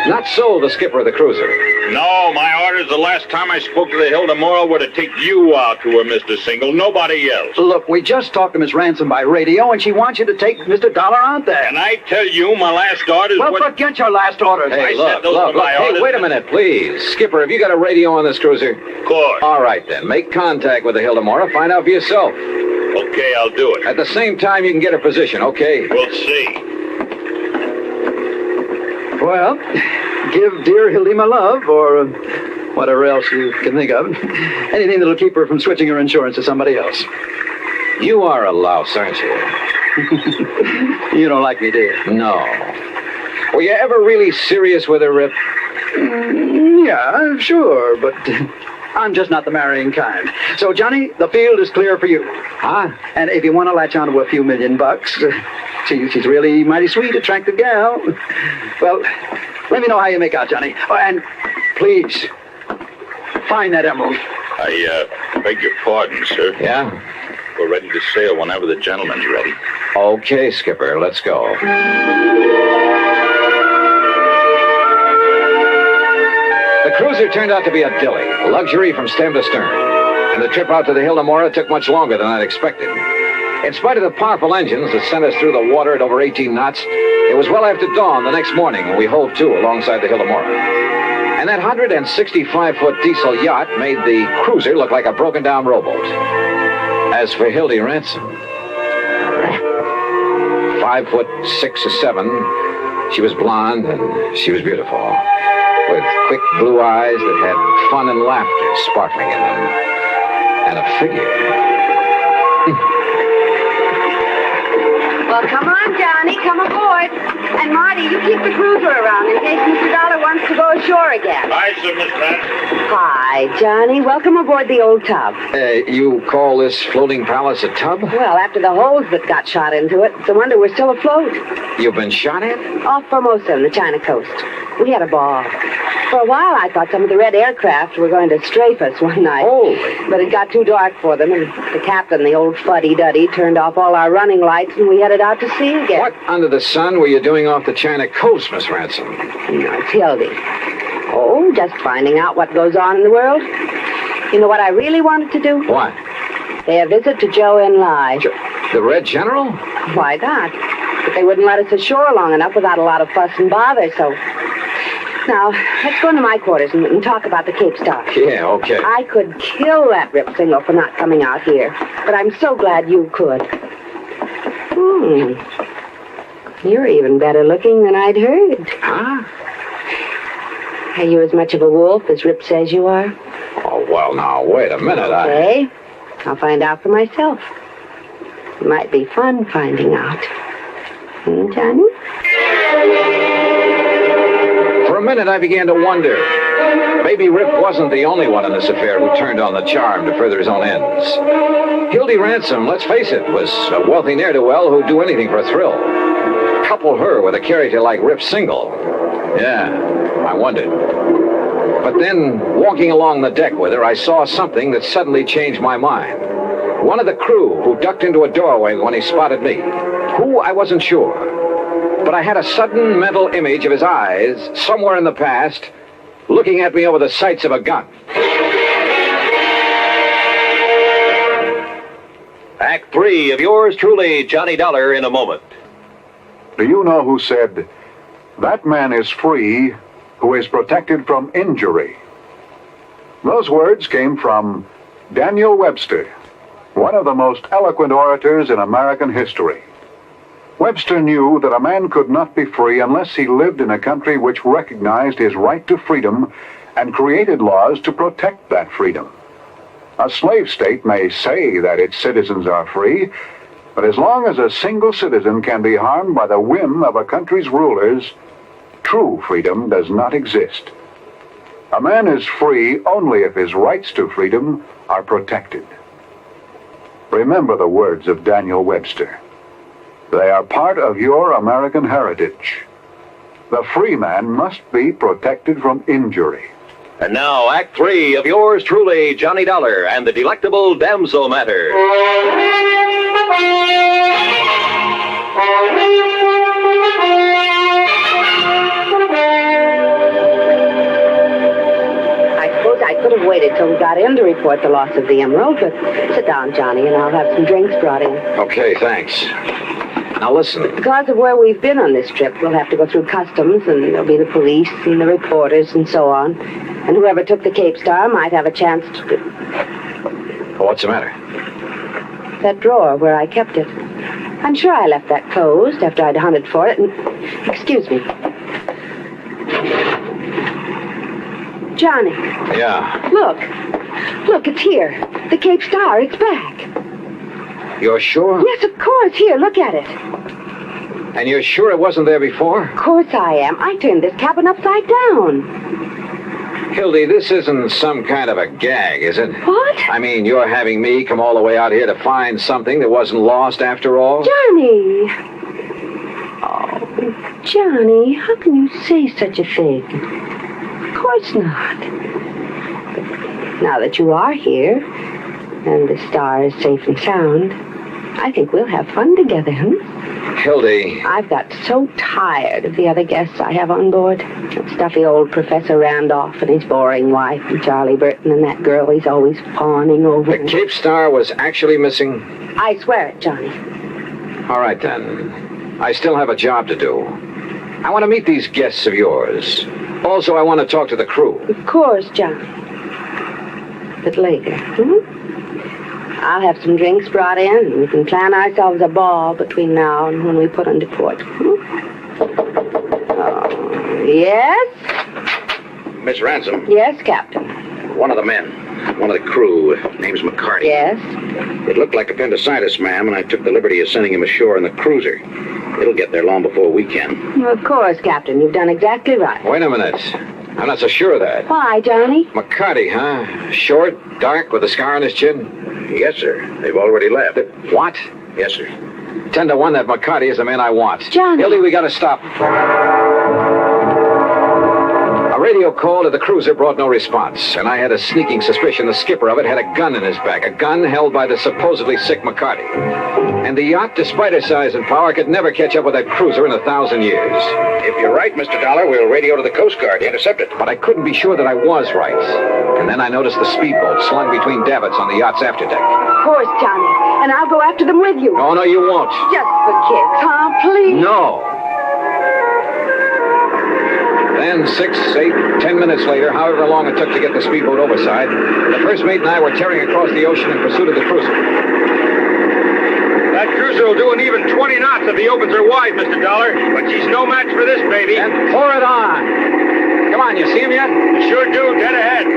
Not so the skipper of the cruiser. No, my orders the last time I spoke to the Hilda Moral were to take you out to her, Mr. Single. Nobody else. Look, we just talked to Miss Ransom by radio, and she wants you to take Mr. Dollar out there. And I tell you, my last orders Well, forget your last orders. Hey, I look, said those were my Hey, orders. wait a minute, please. Skipper, have you got a radio on this cruiser? Of course. All right, then. Make contact with the Hilda Mora. Find out for yourself. Okay, I'll do it. At the same time, you can get her position, okay? We'll see. Well, give dear Hildy my love, or whatever else you can think of. Anything that'll keep her from switching her insurance to somebody else. You are a louse, aren't you? You don't like me, do you? No. Were you ever really serious with her, Rip? Yeah, sure, but I'm just not the marrying kind. So, Johnny, the field is clear for you. Huh? And if you want to latch on to a few $1 million, she's really mighty sweet, attractive gal. Well, let me know how you make out, Johnny. Oh, and please, find that emerald. I beg your pardon, sir. Yeah? We're ready to sail whenever the gentleman's ready. Okay, Skipper, let's go. The cruiser turned out to be a dilly, luxury from stem to stern. And the trip out to the Hilda Mora took much longer than I'd expected. In spite of the powerful engines that sent us through the water at over 18 knots, it was well after dawn the next morning when we hove to alongside the Hilda Mora. And that 165-foot diesel yacht made the cruiser look like a broken-down rowboat. As for Hildy Ransom, 5'6" or 7", she was blonde and she was beautiful, with quick blue eyes that had fun and laughter sparkling in them, and a figure. Well, come on, Johnny, come aboard. And Marty, you keep the cruiser around in case Mr. Dollar wants to go ashore again. Hi, sir, Miss Ransom. Hi, Johnny. Welcome aboard the old tub. You call this floating palace a tub? Well, after the holes that got shot into it, it's a wonder we're still afloat. You've been shot at? Off Formosa on the China coast. We had a ball. For a while, I thought some of the red aircraft were going to strafe us one night. Holy. But it got too dark for them, and the captain, the old fuddy-duddy, turned off all our running lights, and we headed out to sea again. What under the sun were you doing off the China coast, Miss Ransom? No, it's Hildy. Oh, just finding out what goes on in the world. You know what I really wanted to do? What? Pay a visit to Joe and Lai. The Red General? Why not? But they wouldn't let us ashore long enough without a lot of fuss and bother, so... Now, let's go into my quarters and talk about the Cape Star. Yeah, okay. I could kill that Rip Single for not coming out here, but I'm so glad you could. You're even better looking than I'd heard. Huh? Are you as much of a wolf as Rip says you are? Oh, well, now, wait a minute. Okay. I'll find out for myself. It might be fun finding out. Johnny? For a minute, I began to wonder. Maybe Rip wasn't the only one in this affair who turned on the charm to further his own ends. Hildy Ransom, let's face it, was a wealthy ne'er-do-well who'd do anything for a thrill. Couple her with a character like Rip Single. Yeah, I wondered. But then, walking along the deck with her, I saw something that suddenly changed my mind. One of the crew who ducked into a doorway when he spotted me. Who, I wasn't sure. But I had a sudden mental image of his eyes, somewhere in the past, looking at me over the sights of a gun. Act 3 of yours truly, Johnny Dollar, in a moment. Do you know who said, "That man is free who is protected from injury"? Those words came from Daniel Webster, one of the most eloquent orators in American history. Webster knew that a man could not be free unless he lived in a country which recognized his right to freedom and created laws to protect that freedom. A slave state may say that its citizens are free, but as long as a single citizen can be harmed by the whim of a country's rulers, true freedom does not exist. A man is free only if his rights to freedom are protected. Remember the words of Daniel Webster. They are part of your American heritage. The free man must be protected from injury. And now, Act 3 of yours truly, Johnny Dollar, and the delectable damsel matter. I suppose I could have waited till we got in to report the loss of the emerald, but sit down, Johnny, and I'll have some drinks brought in. Okay, thanks. Now listen. Because of where we've been on this trip, we'll have to go through customs, and there'll be the police and the reporters and so on. And whoever took the Cape Star might have a chance to... Oh, what's the matter? That drawer where I kept it. I'm sure I left that closed after I'd hunted for it, and... Excuse me. Johnny. Yeah. Look, it's here. The Cape Star, it's back. You're sure? Yes, of course. Here, look at it. And you're sure it wasn't there before? Of course I am. I turned this cabin upside down. Hildy, this isn't some kind of a gag, is it? What? I mean, you're having me come all the way out here to find something that wasn't lost after all? Johnny! Oh, Johnny, how can you say such a thing? Of course not. But now that you are here, and the star is safe and sound, I think we'll have fun together, Hildy. I've got so tired of the other guests I have on board. That stuffy old Professor Randolph and his boring wife, and Charlie Burton, and that girl he's always fawning over. The Cape Star was actually missing? I swear it, Johnny. All right, then. I still have a job to do. I want to meet these guests of yours. Also, I want to talk to the crew. Of course, Johnny. But later, I'll have some drinks brought in, and we can plan ourselves a ball between now and when we put into port. Oh, yes? Miss Ransom. Yes, Captain. One of the men, one of the crew, name's McCarty. Yes? It looked like appendicitis, ma'am, and I took the liberty of sending him ashore in the cruiser. It'll get there long before we can. Well, of course, Captain. You've done exactly right. Wait a minute. I'm not so sure of that. Why, Johnny? McCarty, huh? Short, dark, with a scar on his chin? Yes, sir. They've already left. What? Yes, sir. 10 to 1 that McCarty is the man I want. Johnny. Hildy, we gotta stop. A radio call to the cruiser brought no response, and I had a sneaking suspicion the skipper of it had a gun in his back, a gun held by the supposedly sick McCarty. And the yacht, despite her size and power, could never catch up with that cruiser in 1,000 years. If you're right, Mr. Dollar, we'll radio to the Coast Guard to intercept it. But I couldn't be sure that I was right. And then I noticed the speedboat slung between davits on the yacht's afterdeck. Of course, Johnny. And I'll go after them with you. Oh, no, you won't. Just for kicks, huh? Please. No. Then 6, 8, 10 minutes later, however long it took to get the speedboat overside, the first mate and I were tearing across the ocean in pursuit of the cruiser. That cruiser will do an even 20 knots if he opens her wide, Mr. Dollar. But she's no match for this, baby. And pour it on. Come on, you see him yet? Sure do, dead ahead.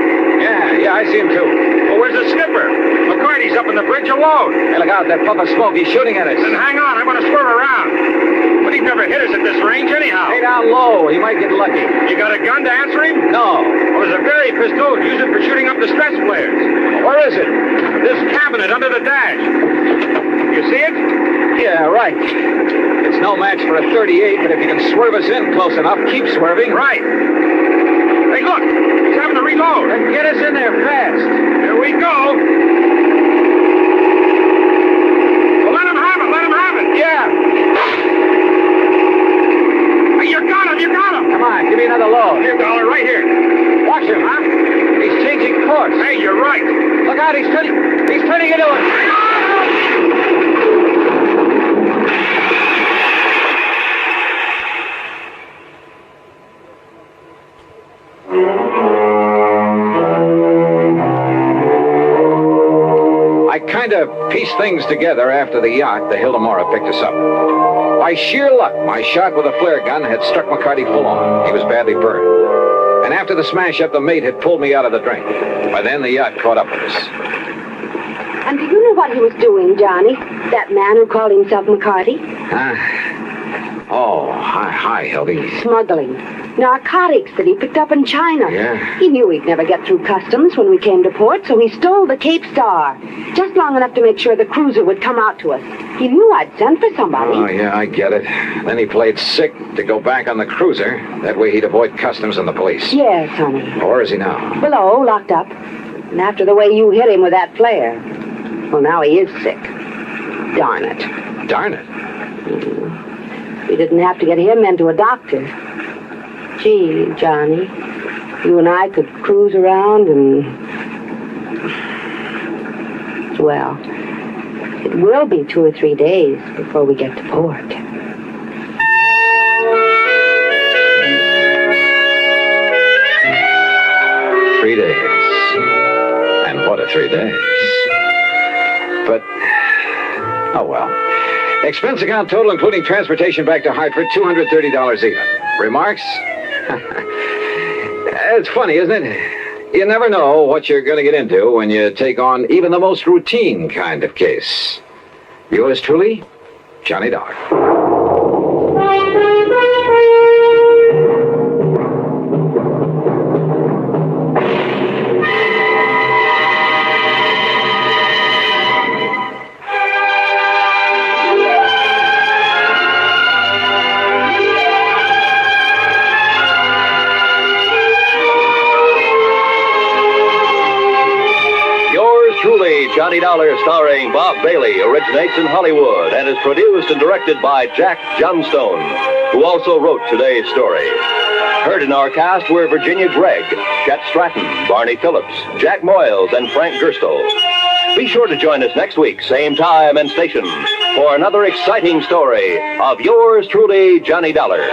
Yeah, I see him too. Well, where's the skipper? McCarty's up on the bridge alone. Hey, look out, that puff of smoke. He's shooting at us. Then hang on, I'm going to swerve around. But he'd never hit us at this range anyhow. Stay down low. He might get lucky. You got a gun to answer him? No. Well, there's a Berry pistol. Use it for shooting up distress flares. Where is it? This cabinet under the dash. You see it? Yeah, right. It's no match for a 38, but if you can swerve us in close enough, keep swerving. Right. Hey, look. He's having to reload. Then get us in there fast. Here we go. Well, let him have it. Let him have it. Yeah. Hey, you got him. You got him. Come on, give me another load. Here, dollar, right here. Watch him, huh? He's changing course. Hey, you're right. Look out, he's turning into it. I kind of pieced things together after the yacht, the Hildy Ransom, picked us up. By sheer luck, my shot with a flare gun had struck McCarty full on. He was badly burned. And after the smash-up, the mate had pulled me out of the drink. By then, the yacht caught up with us. And do you know what he was doing, Johnny? That man who called himself McCarty? Hi, Hildy. Smuggling. Narcotics that he picked up in China. Yeah? He knew he'd never get through customs when we came to port, so he stole the Cape Star. Just long enough to make sure the cruiser would come out to us. He knew I'd sent for somebody. Oh, yeah, I get it. Then he played sick to go back on the cruiser. That way he'd avoid customs and the police. Yes, honey. Where is he now? Below, locked up. And after the way you hit him with that flare. Well, now he is sick. Darn it. Darn it. We didn't have to get him into a doctor. Gee, Johnny, you and I could cruise around and... Well, it will be 2 or 3 days before we get to port. 3 days. And what a 3 days. But, oh well. Expense account total, including transportation back to Hartford, $230 even. Remarks? It's funny, isn't it? You never know what you're going to get into when you take on even the most routine kind of case. Yours truly, Johnny Dollar. Truly, Johnny Dollar, starring Bob Bailey, originates in Hollywood and is produced and directed by Jack Johnstone, who also wrote today's story. Heard in our cast were Virginia Gregg, Chet Stratton, Barney Phillips, Jack Moyles, and Frank Gersto. Be sure to join us next week, same time and station, for another exciting story of yours truly, Johnny Dollar.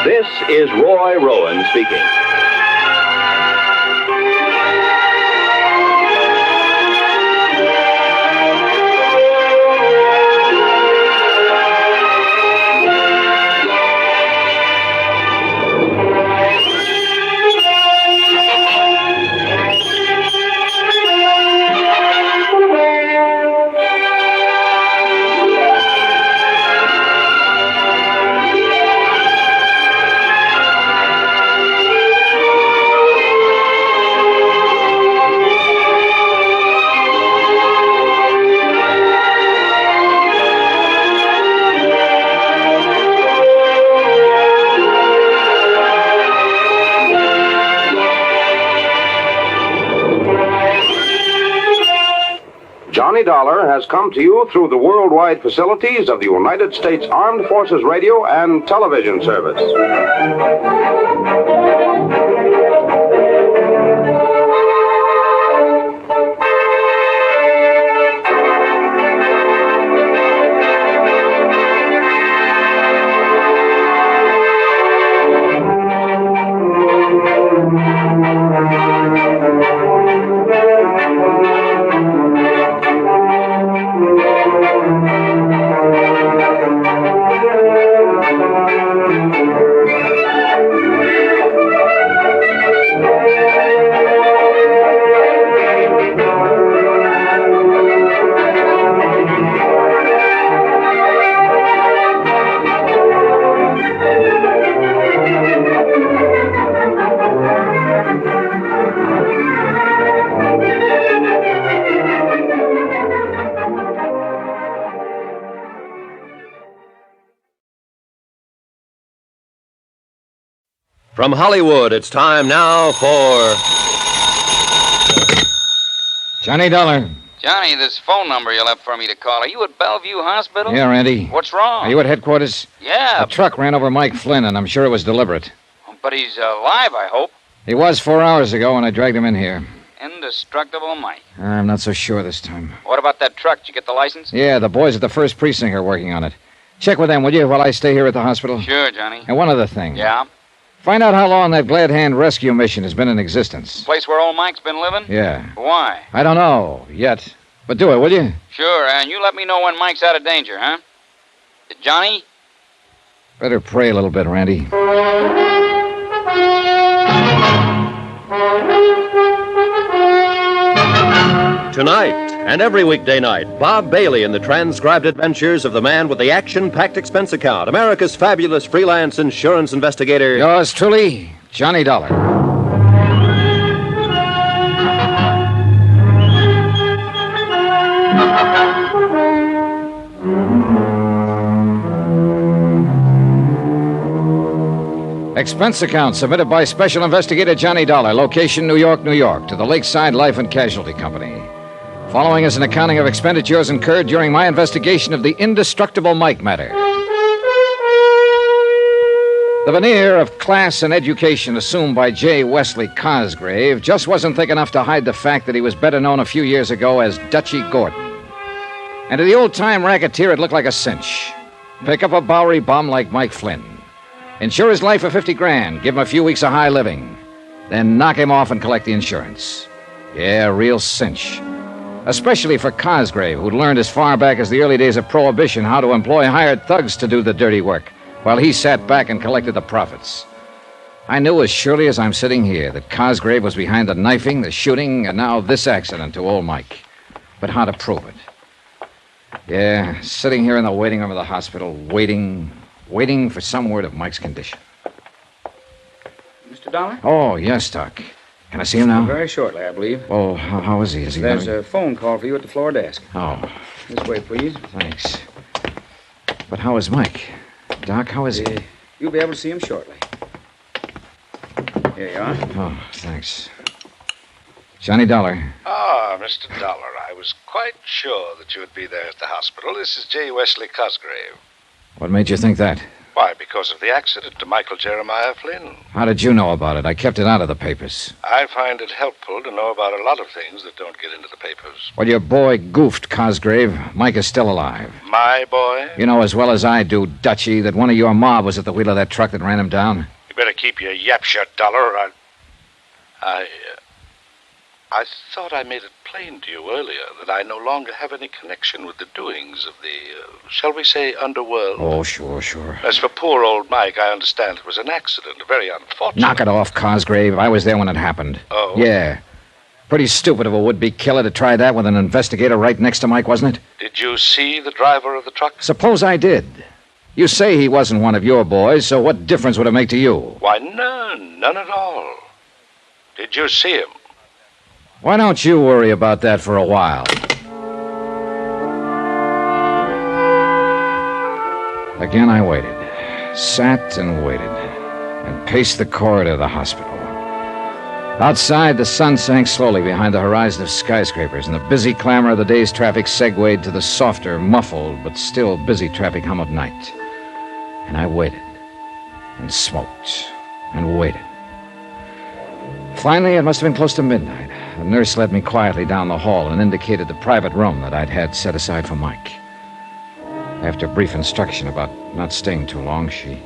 This is Roy Rowan speaking. Johnny Dollar has come to you through the worldwide facilities of the United States Armed Forces Radio and Television Service. From Hollywood, it's time now for... Johnny Dollar. Johnny, this phone number you left for me to call. Are you at Bellevue Hospital? Yeah, Randy. What's wrong? Are you at headquarters? Yeah. A truck ran over Mike Flynn, and I'm sure it was deliberate. But he's alive, I hope. He was 4 hours ago when I dragged him in here. Indestructible Mike. I'm not so sure this time. What about that truck? Did you get the license? Yeah, the boys at the 1st Precinct are working on it. Check with them, will you, while I stay here at the hospital? Sure, Johnny. And one other thing. Yeah? Find out how long that Glad Hand rescue mission has been in existence. Place where old Mike's been living? Yeah. Why? I don't know, yet. But do it, will you? Sure, and you let me know when Mike's out of danger, huh? Johnny? Better pray a little bit, Randy. Tonight, and every weekday night, Bob Bailey in the transcribed adventures of the man with the action-packed expense account, America's fabulous freelance insurance investigator. Yours truly, Johnny Dollar. Expense account submitted by Special Investigator Johnny Dollar, location New York, New York, to the Lakeside Life and Casualty Company. Following is an accounting of expenditures incurred during my investigation of the indestructible Mike matter. The veneer of class and education assumed by J. Wesley Cosgrave just wasn't thick enough to hide the fact that he was better known a few years ago as Dutchy Gordon. And to the old-time racketeer, it looked like a cinch. Pick up a Bowery bum like Mike Flynn. Insure his life for $50,000, give him a few weeks of high living. Then knock him off and collect the insurance. Yeah, real cinch. Especially for Cosgrave, who'd learned as far back as the early days of Prohibition how to employ hired thugs to do the dirty work, while he sat back and collected the profits. I knew as surely as I'm sitting here that Cosgrave was behind the knifing, the shooting, and now this accident to old Mike. But how to prove it? Yeah, sitting here in the waiting room of the hospital, waiting for some word of Mike's condition. Mr. Dollar? Oh, yes, Doc. Can I see him now? Very shortly, I believe. Oh, how is he? Is he There's gonna... a phone call for you at the floor desk. Oh. This way, please. Thanks. But how is Mike? Doc, how is he? You'll be able to see him shortly. Here you are. Oh, thanks. Johnny Dollar. Ah, Mr. Dollar, I was quite sure that you would be there at the hospital. This is J. Wesley Cosgrave. What made you think that? Why, because of the accident to Michael Jeremiah Flynn. How did you know about it? I kept it out of the papers. I find it helpful to know about a lot of things that don't get into the papers. Well, your boy goofed, Cosgrave. Mike is still alive. My boy? You know as well as I do, Dutchy, that one of your mob was at the wheel of that truck that ran him down. You better keep your yap shut, Dollar, or I thought I made it plain to you earlier that I no longer have any connection with the doings of the, shall we say, underworld. Oh, sure. As for poor old Mike, I understand it was an accident, very unfortunate. Knock it off, Cosgrave. I was there when it happened. Oh? Yeah. Pretty stupid of a would-be killer to try that with an investigator right next to Mike, wasn't it? Did you see the driver of the truck? Suppose I did. You say he wasn't one of your boys, so what difference would it make to you? Why, none at all. Did you see him? Why don't you worry about that for a while? Again, I waited. Sat and waited. And paced the corridor of the hospital. Outside, the sun sank slowly behind the horizon of skyscrapers, and the busy clamor of the day's traffic segued to the softer, muffled, but still busy traffic hum of night. And I waited. And smoked. And waited. Finally, it must have been close to midnight. The nurse led me quietly down the hall and indicated the private room that I'd had set aside for Mike. After brief instruction about not staying too long, she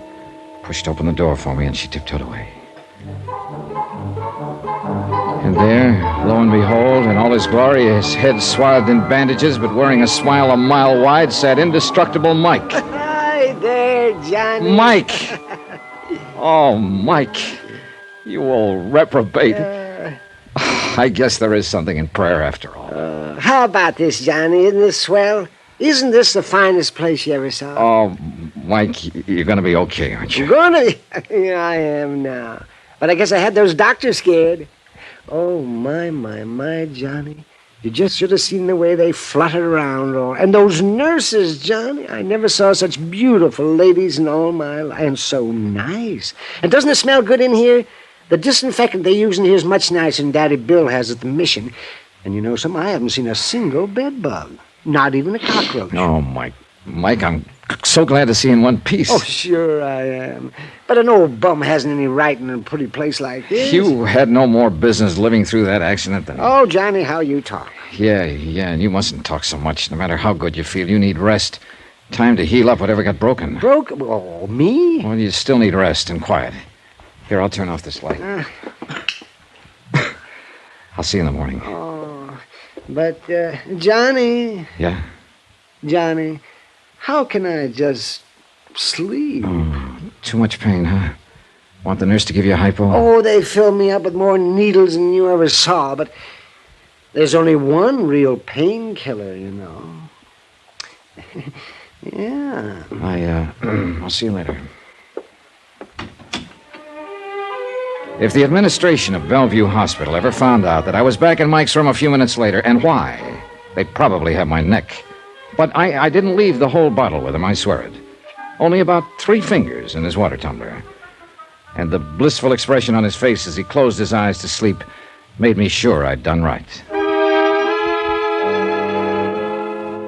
pushed open the door for me and she tiptoed away. And there, lo and behold, in all his glory, his head swathed in bandages but wearing a smile a mile wide, sat indestructible Mike. Hi there, Johnny. Mike! Oh, Mike. You old reprobate. I guess there is something in prayer after all. How about this, Johnny? Isn't this swell? Isn't this the finest place you ever saw? Oh, Mike, you're going to be okay, aren't you? Gonna be? Yeah, I am now. But I guess I had those doctors scared. Oh, my, Johnny. You just should have seen the way they fluttered around. And those nurses, Johnny. I never saw such beautiful ladies in all my life. And so nice. And doesn't it smell good in here? The disinfectant they use in here is much nicer than Daddy Bill has at the mission. And you know something? I haven't seen a single bed bug. Not even a cockroach. Oh, Mike. Mike, I'm so glad to see you in one piece. Oh, sure I am. But an old bum hasn't any right in a pretty place like this. You had no more business living through that accident than... Oh, Johnny, how you talk. Yeah, and you mustn't talk so much. No matter how good you feel, you need rest. Time to heal up whatever got broken. Broken? Oh, me? Well, you still need rest and quiet. Here, I'll turn off this light. I'll see you in the morning. Oh, but, Johnny... Yeah? Johnny, how can I just sleep? Oh, too much pain, huh? Want the nurse to give you a hypo? Oh, they filled me up with more needles than you ever saw, but there's only one real painkiller, you know. Yeah. I'll see you later. If the administration of Bellevue Hospital ever found out that I was back in Mike's room a few minutes later, and why, they'd probably have my neck. But I didn't leave the whole bottle with him, I swear it. Only about 3 fingers in his water tumbler. And the blissful expression on his face as he closed his eyes to sleep made me sure I'd done right.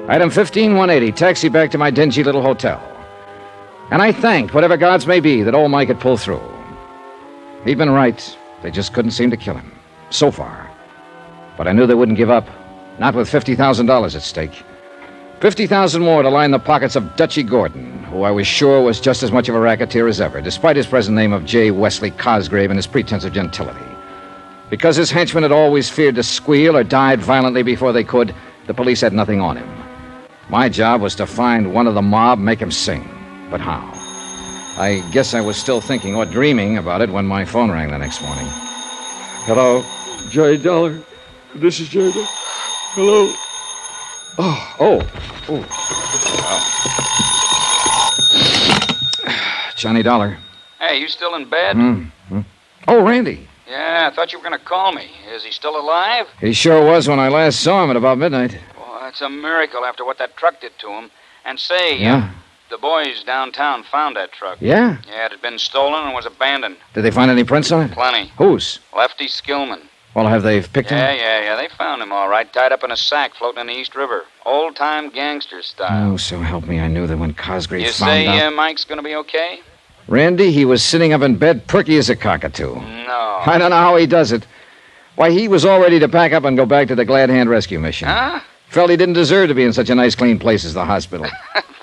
Item 15180, taxi back to my dingy little hotel. And I thanked whatever gods may be that old Mike had pulled through. He'd been right. They just couldn't seem to kill him. So far. But I knew they wouldn't give up. Not with $50,000 at stake. 50,000 more to line the pockets of Dutchy Gordon, who I was sure was just as much of a racketeer as ever, despite his present name of J. Wesley Cosgrave and his pretense of gentility. Because his henchmen had always feared to squeal or died violently before they could, the police had nothing on him. My job was to find one of the mob, make him sing. But how? I guess I was still thinking or dreaming about it when my phone rang the next morning. Hello, J. Dollar. This is J. Dollar. Hello. Oh. Johnny Dollar. Hey, you still in bed? Mm-hmm. Oh, Randy. Yeah, I thought you were going to call me. Is he still alive? He sure was when I last saw him at about midnight. Well, that's a miracle after what that truck did to him. And say, Yeah? The boys downtown found that truck. Yeah? Yeah, it had been stolen and was abandoned. Did they find any prints on it? Plenty. Whose? Lefty Skillman. Well, have they picked him? Yeah. They found him all right, tied up in a sack floating in the East River. Old-time gangster style. Oh, so help me, I knew that when Cosgrave You found say out... Mike's going to be okay? Randy, he was sitting up in bed, perky as a cockatoo. No. I don't know how he does it. Why, he was all ready to pack up and go back to the Glad Hand Rescue Mission. Huh? Felt he didn't deserve to be in such a nice, clean place as the hospital.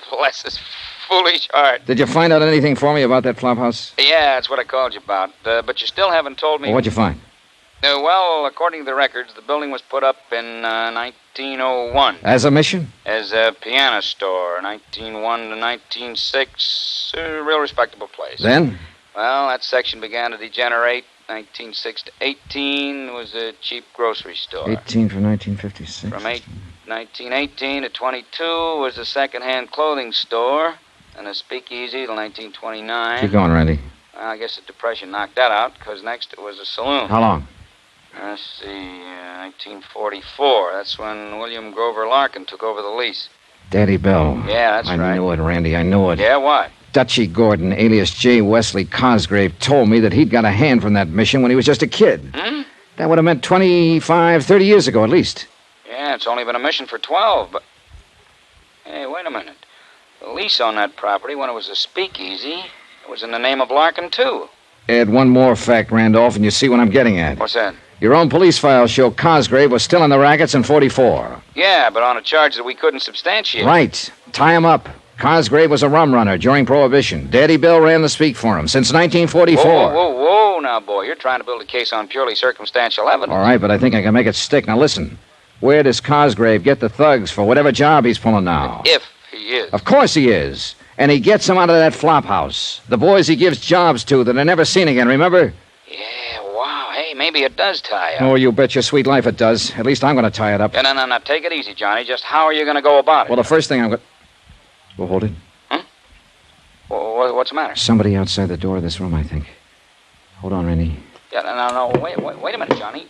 Bless his foolish heart. Did you find out anything for me about that flop house? Yeah, that's what I called you about. But you still haven't told me... Well, what'd you find? Well, according to the records, the building was put up in 1901. As a mission? As a piano store, 1901 to 1906. A real respectable place. Then? Well, that section began to degenerate. 1906 to 18 was a cheap grocery store. 18 for 1956. From 1918 to 22 was a second-hand clothing store. And a speakeasy till 1929. Keep going, Randy. Well, I guess the Depression knocked that out, because next it was a saloon. How long? Let's see, 1944. That's when William Grover Larkin took over the lease. Daddy Bell. Yeah, that's right. I knew it, Randy. I knew it. Yeah, what? Dutchy Gordon, alias J. Wesley Cosgrave, told me that he'd got a hand from that mission when he was just a kid. That would have meant 25, 30 years ago at least. Yeah, it's only been a mission for 12, but... Hey, wait a minute. The lease on that property, when it was a speakeasy, it was in the name of Larkin, too. Add one more fact, Randolph, and you see what I'm getting at. What's that? Your own police files show Cosgrave was still in the rackets in 44. Yeah, but on a charge that we couldn't substantiate. Right. Tie him up. Cosgrave was a rum runner during Prohibition. Daddy Bill ran the speak for him since 1944. Whoa, now, boy. You're trying to build a case on purely circumstantial evidence. All right, but I think I can make it stick. Now, listen. Where does Cosgrave get the thugs for whatever job he's pulling now? If he is. Of course he is. And he gets them out of that flop house. The boys he gives jobs to that are never seen again, remember? Yeah, wow. Hey, maybe it does tie up. Oh, you bet your sweet life it does. At least I'm going to tie it up. Yeah, no. Take it easy, Johnny. Just how are you going to go about it? Well, the first thing I'm going to... Well, hold it. Well, what's the matter? Somebody outside the door of this room, I think. Hold on, Randy. Yeah, no. Wait a minute, Johnny.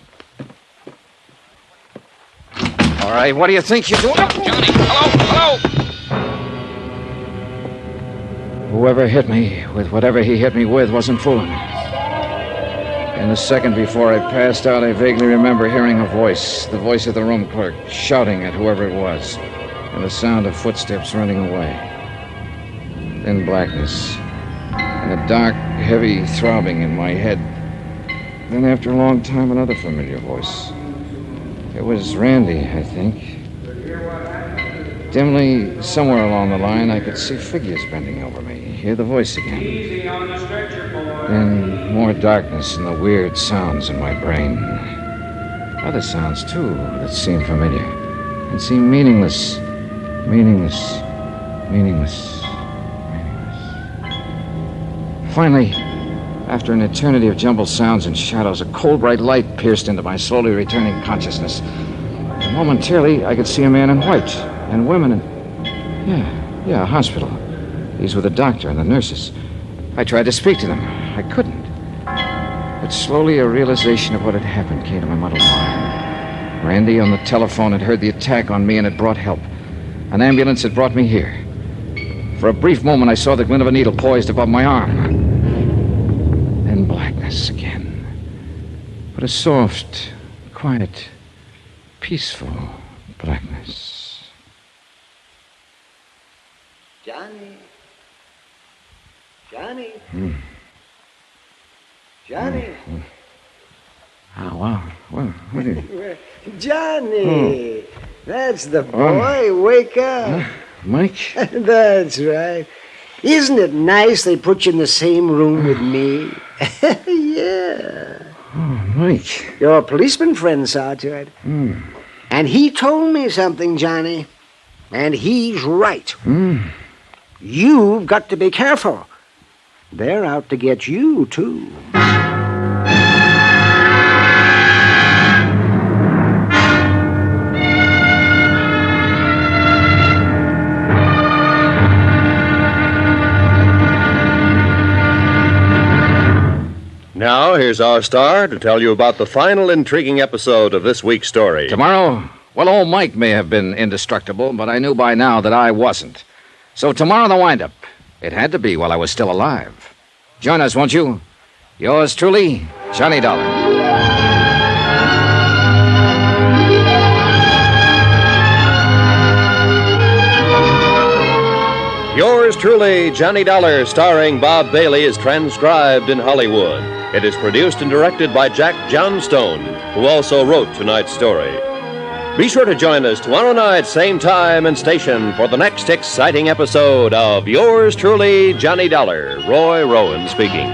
All right, what do you think you're doing? Johnny, hello! Whoever hit me with whatever he hit me with wasn't fooling me. In the second before I passed out, I vaguely remember hearing a voice, the voice of the room clerk, shouting at whoever it was, and the sound of footsteps running away. Then blackness, and a dark, heavy throbbing in my head. Then, after a long time, another familiar voice. It was Randy, I think. Dimly, somewhere along the line, I could see figures bending over me, hear the voice again. Easy on the stretcher, boy. Then more darkness and the weird sounds in my brain. Other sounds, too, that seemed familiar and seemed meaningless. Meaningless. Finally, after an eternity of jumbled sounds and shadows, a cold, bright light pierced into my slowly returning consciousness. And momentarily, I could see a man in white and women in... Yeah, a hospital. These were the doctor and the nurses. I tried to speak to them. I couldn't. But slowly, a realization of what had happened came to my muddled mind. Randy on the telephone had heard the attack on me and had brought help. An ambulance had brought me here. For a brief moment, I saw the glint of a needle poised above my arm. Then blackness again. But a soft, quiet, peaceful blackness. Johnny. Oh, wow. Well, what is it? Johnny! That's the boy. Wake up. Mike? That's right. Isn't it nice they put you in the same room with me? Yeah. Oh, Mike. Your policeman friend saw to it. And he told me something, Johnny. And he's right. You've got to be careful. They're out to get you, too. Now, here's our star to tell you about the final intriguing episode of this week's story. Tomorrow? Well, old Mike may have been indestructible, but I knew by now that I wasn't. So tomorrow, the wind-up. It had to be while I was still alive. Join us, won't you? Yours truly, Johnny Dollar. Yours truly, Johnny Dollar, starring Bob Bailey, is transcribed in Hollywood. It is produced and directed by Jack Johnstone, who also wrote tonight's story. Be sure to join us tomorrow night, same time and station, for the next exciting episode of Yours truly, Johnny Dollar. Roy Rowan speaking.